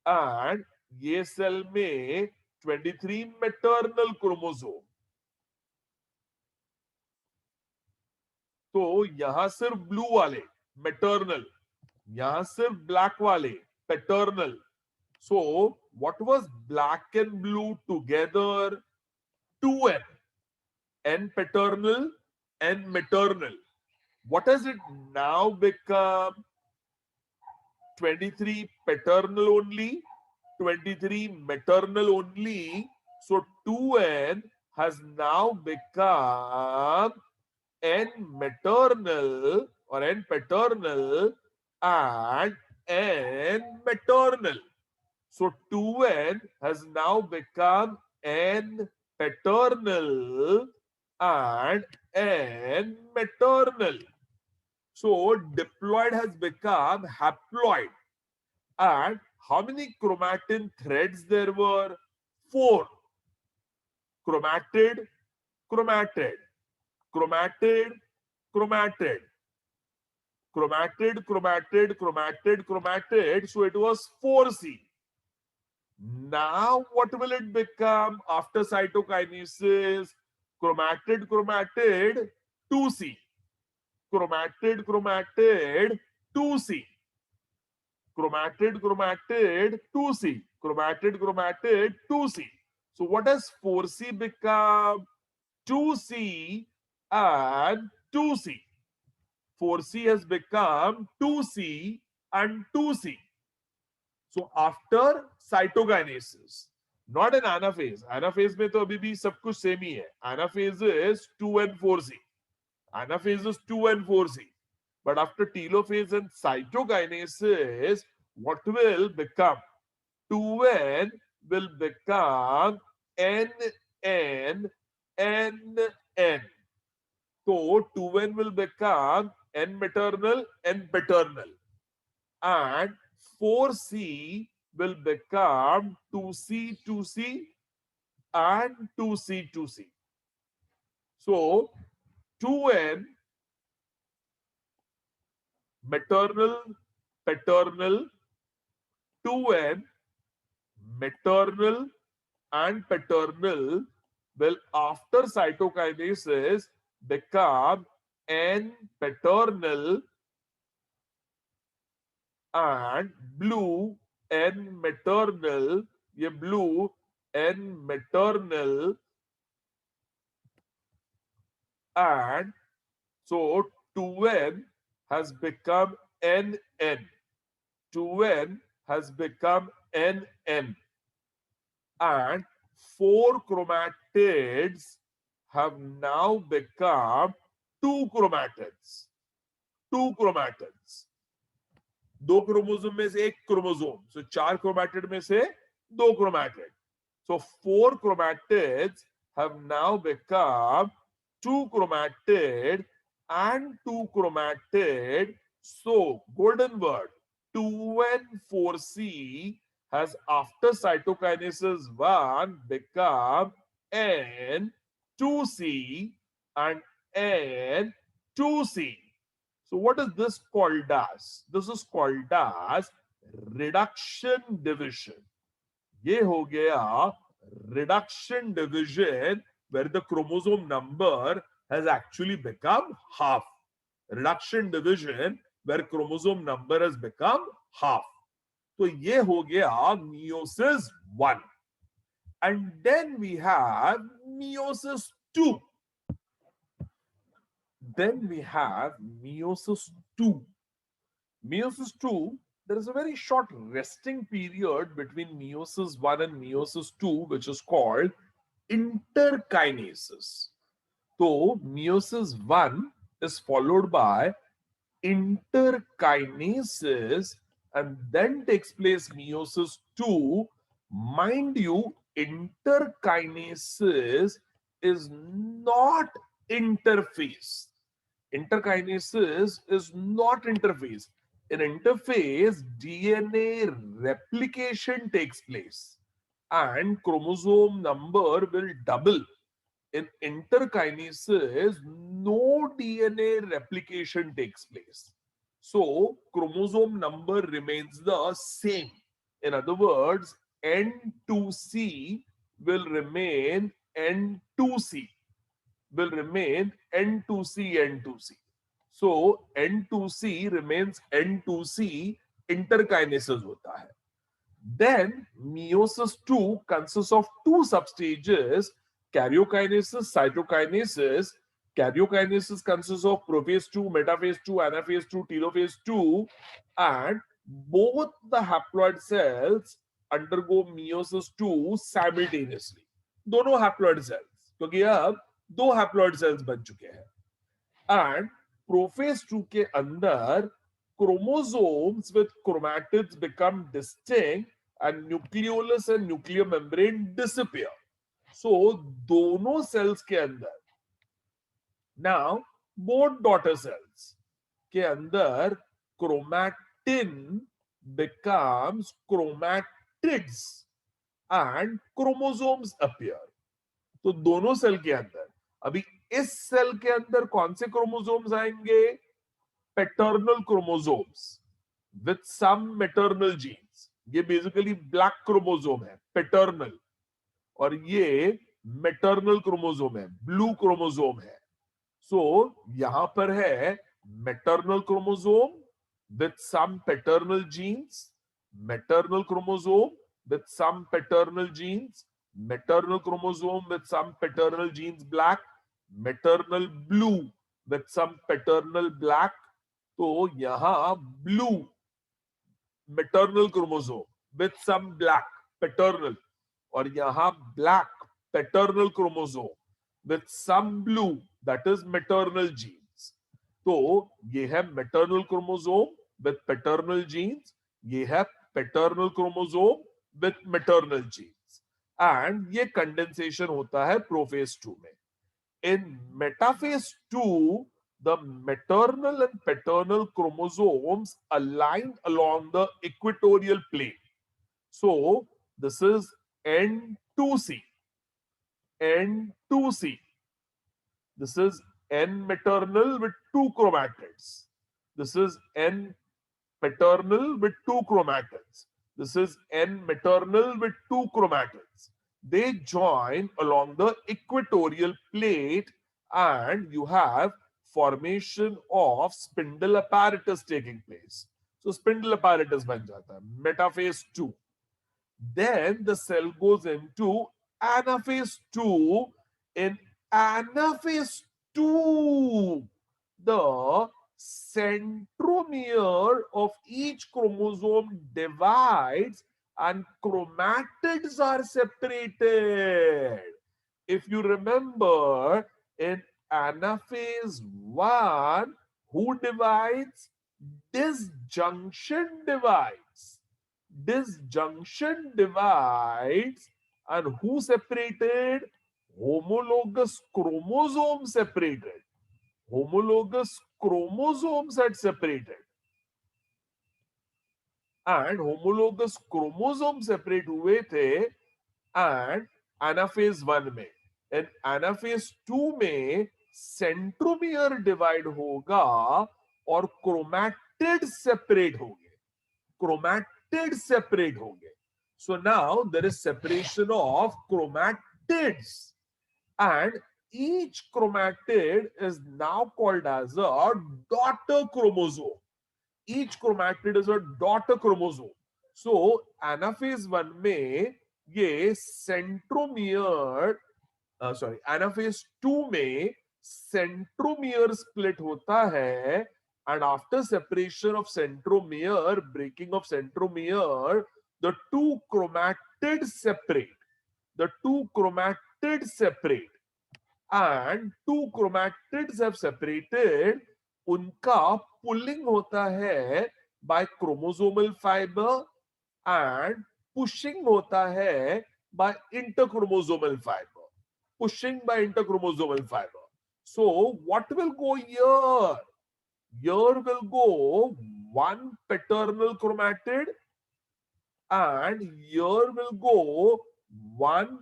and ये cell में 23 maternal chromosome. तो यहां सिर्फ blue वाले maternal, यहां सिर्फ ब्लैक वाले paternal, So what was black and blue together? 2n. N paternal, N maternal. What has it now become? 23 paternal only, 23 maternal only. So 2n has now become N maternal or N paternal and N maternal. So 2n has now become N paternal and N maternal. So diploid has become haploid. And how many chromatin threads there were? 4. Chromatid, chromatid, chromatid, chromatid, chromatid, chromatid, chromatid, chromatid. So it was 4C. Now what will it become after cytokinesis? Chromatid, chromatid, 2C. Chromatid, chromatid, 2C. Chromatid, chromatid, 2C. Chromatid, chromatid, 2C. So what has 4C become? 2C and 2C. 4C has become 2C and 2C. So after cytokinesis, not in anaphase. Anaphase में तो अभी भी सब कुछ same ही है. Anaphase is 2 and 4C. Anaphase is 2 and 4C. But after telophase and cytokinesis, what will become? 2n will become n, n, n, n. So 2n will become n maternal, n paternal. And 4c will become 2c, 2c, and 2c, 2c. So 2n maternal, paternal, 2n maternal and paternal will after cytokinesis become N paternal and blue N maternal, ये blue N maternal, and so 2n has become NN. 2n has become NN. And 4 chromatids have now become 2 chromatids. 2 chromatids. 2 chromosome में से 1 chromosome. So 4 chromatid में से 2 chromatid. So 4 chromatids have now become 2 chromatid and 2 chromatid. So golden word 2n4C has after cytokinesis 1 become N2C and N2C. So what is this called as? This is called as reduction division. ये हो गया reduction division where the chromosome number has actually become half. Reduction division where chromosome number has become half. तो ये हो गया meiosis 1. And then we have meiosis 2. Then we have meiosis 2. Meiosis 2, there is a very short resting period between meiosis 1 and meiosis 2, which is called interkinesis. So, meiosis 1 is followed by interkinesis and then takes place meiosis 2. Mind you, interkinesis is not interphase. Interkinesis is not interphase. In interphase, DNA replication takes place and chromosome number will double. In interkinesis, no DNA replication takes place. So, chromosome number remains the same. In other words, N2C will remain N2C. Will remain N2C, N2C. So N2C remains N2C, interkinesis होता है. Then meiosis 2 consists of two substages, karyokinesis, cytokinesis. Karyokinesis consists of prophase 2, metaphase 2, anaphase 2, telophase 2, and both the haploid cells undergo meiosis 2 simultaneously. दोनों haploid cells, क्योंकि अब दो haploid cells बन चुके हैं. And prophase 2 के अंदर chromosomes with chromatids become distinct and nucleolus and nuclear membrane disappear. So दोनों cells के अंदर now both daughter cells के अंदर chromatin becomes chromatids and chromosomes appear. तो दोनों सेल के अंदर अभी इस सेल के अंदर कौन से क्रोमोसोम्स आएंगे? Paternal chromosomes with some maternal genes. ये बेसिकली ब्लैक क्रोमोसोम है पैटर्नल, और ये मैटरनल क्रोमोसोम है ब्लू क्रोमोसोम है. सो यहां पर है maternal chromosome with some paternal genes, maternal chromosome with some paternal genes, maternal chromosome with some paternal genes black, maternal blue with some paternal black. तो यहां blue maternal chromosome with some black paternal, और यहां black paternal chromosome with some blue that is maternal genes. तो ये है maternal chromosome with paternal genes, ये है paternal chromosome with maternal genes, and ये condensation होता है prophase 2 में. In metaphase 2, the maternal and paternal chromosomes align along the equatorial plane. So this is N2C. N2C. This is N maternal with two chromatids. This is N paternal with two chromatids. This is N maternal with two chromatids. They join along the equatorial plate, and you have formation of spindle apparatus taking place. So spindle apparatus ban jata hai. Metaphase 2. Then the cell goes into anaphase 2. In anaphase 2, the centromere of each chromosome divides and chromatids are separated. If you remember, in anaphase 1, who divides? Disjunction divides. Disjunction divides, and who separated? Homologous chromosomes separated. Homologous chromosomes had separated, and homologous chromosomes separate हुए थे and anaphase 1 में. In anaphase 2 में centromere divide होगा और chromatids separate होंगे. Chromatids separate होंगे. So now there is separation of chromatids, and each chromatid is now called as a daughter chromosome. Each chromatid is a daughter chromosome. So anaphase 1 में ये centromere anaphase 2 में centromere split होता है, and after separation of centromere, breaking of centromere, the two chromatids separate. The two chromatids separate, and two chromatids have separated. उनका pulling होता है by chromosomal fiber, and pushing होता है by interchromosomal fiber. Pushing by interchromosomal fiber. So what will go here? Here will go one paternal chromatid, and here will go one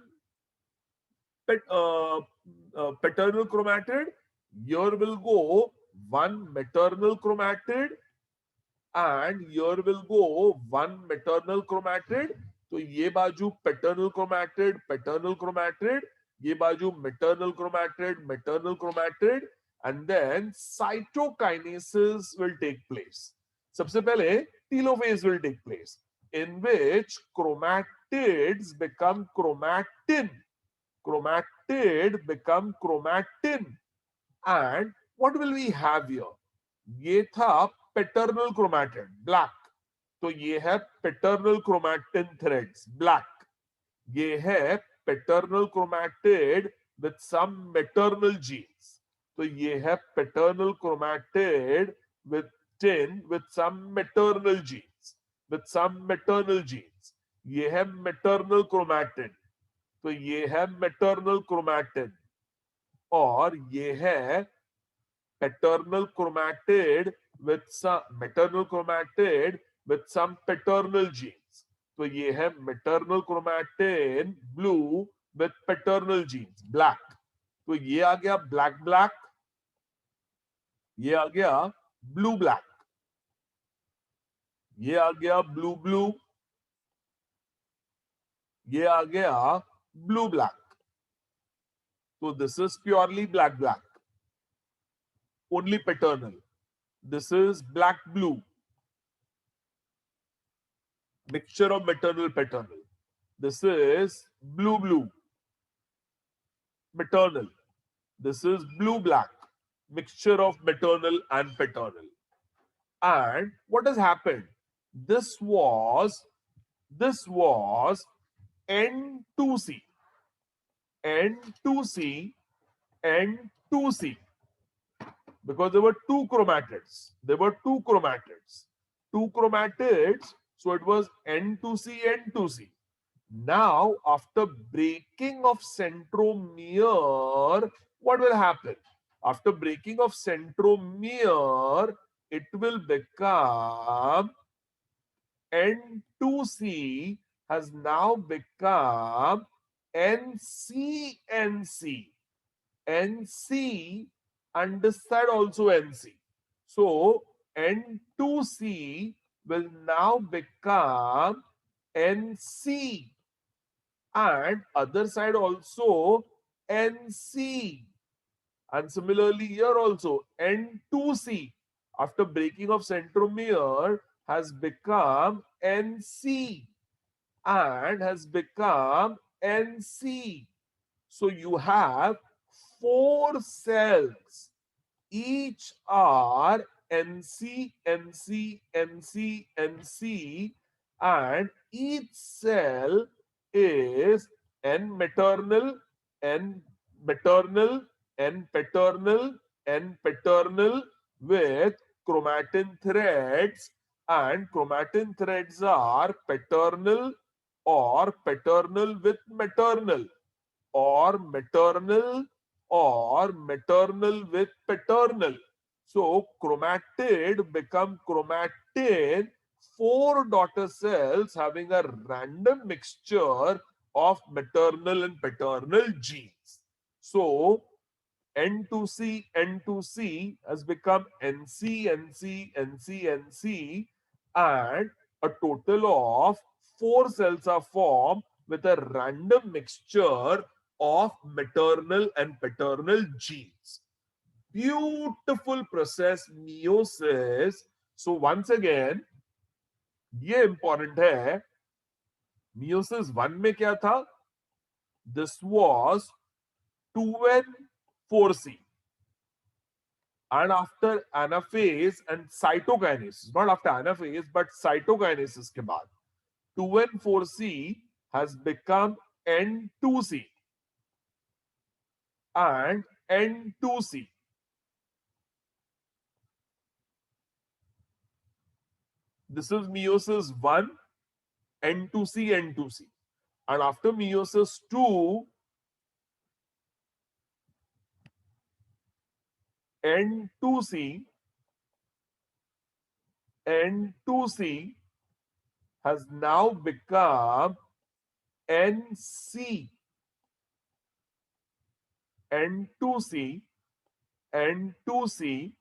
paternal chromatid. Here will go one maternal chromatid, and here will go one maternal chromatid. तो ये बाजू paternal chromatid, paternal chromatid, ये बाजू maternal chromatid, maternal chromatid, and then cytokinesis will take place. सबसे पहले telophase will take place. in which chromatids become chromatin. Chromatid become chromatin. And what will we have here? ये था paternal chromatid, black. तो ये है paternal chromatin threads, black. ये है paternal chromatid with some maternal genes. तो ये है paternal chromatid with tin with some maternal genes. With some maternal genes. ये है maternal chromatin. तो ये है maternal chromatin. और ये है paternal chromatid with some maternal chromatid with some paternal genes. तो ये है maternal chromatin blue with paternal genes black. तो ये आ गया black black, ये आ गया blue black, ये आ गया blue blue, ये आ गया blue black. So this is purely black black, only paternal. This is black blue, mixture of maternal paternal. This is blue blue, maternal. This is blue black, mixture of maternal and paternal. And what has happened? This was N2C, N2C, N2C, because there were two chromatids. There were two chromatids. Two chromatids, so it was N2C, N2C. Now, after breaking of centromere, what will happen? After breaking of centromere, it will become N2C has now become NCNC. NC and this side also NC. So N2C will now become NC and other side also NC. And similarly here also N2C after breaking of centromere has become NC and has become NC. So you have 4 cells. Each are NC, NC, NC, NC, and each cell is N maternal, N maternal, N paternal, N paternal with chromatin threads, and chromatin threads are paternal or paternal with maternal or maternal with paternal. So chromatid become chromatin, 4 daughter cells having a random mixture of maternal and paternal genes. So N2C, N2C has become NC, NC, NC, NC, and a total of 4 cells are formed with a random mixture of maternal and paternal genes. Beautiful process, meiosis. So once again, ये important है. Meiosis 1 में क्या था? This was 2N4C. And after anaphase and cytokinesis, not after anaphase, but cytokinesis के बाद, 2N4C has become N2C and N2C. This is meiosis 1, N2C, N2C. And after meiosis 2, N2C, N2C has now become NC. N2C, N2C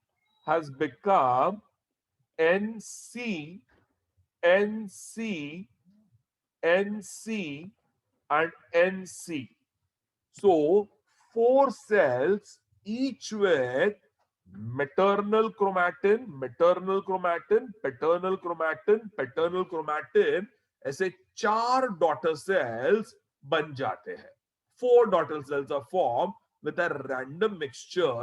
has become NC, NC, NC, and NC. So 4 cells, each with maternal chromatin, paternal chromatin, paternal chromatin, ऐसे 4 daughter cells बन जाते हैं. 4 daughter cells are formed with a random mixture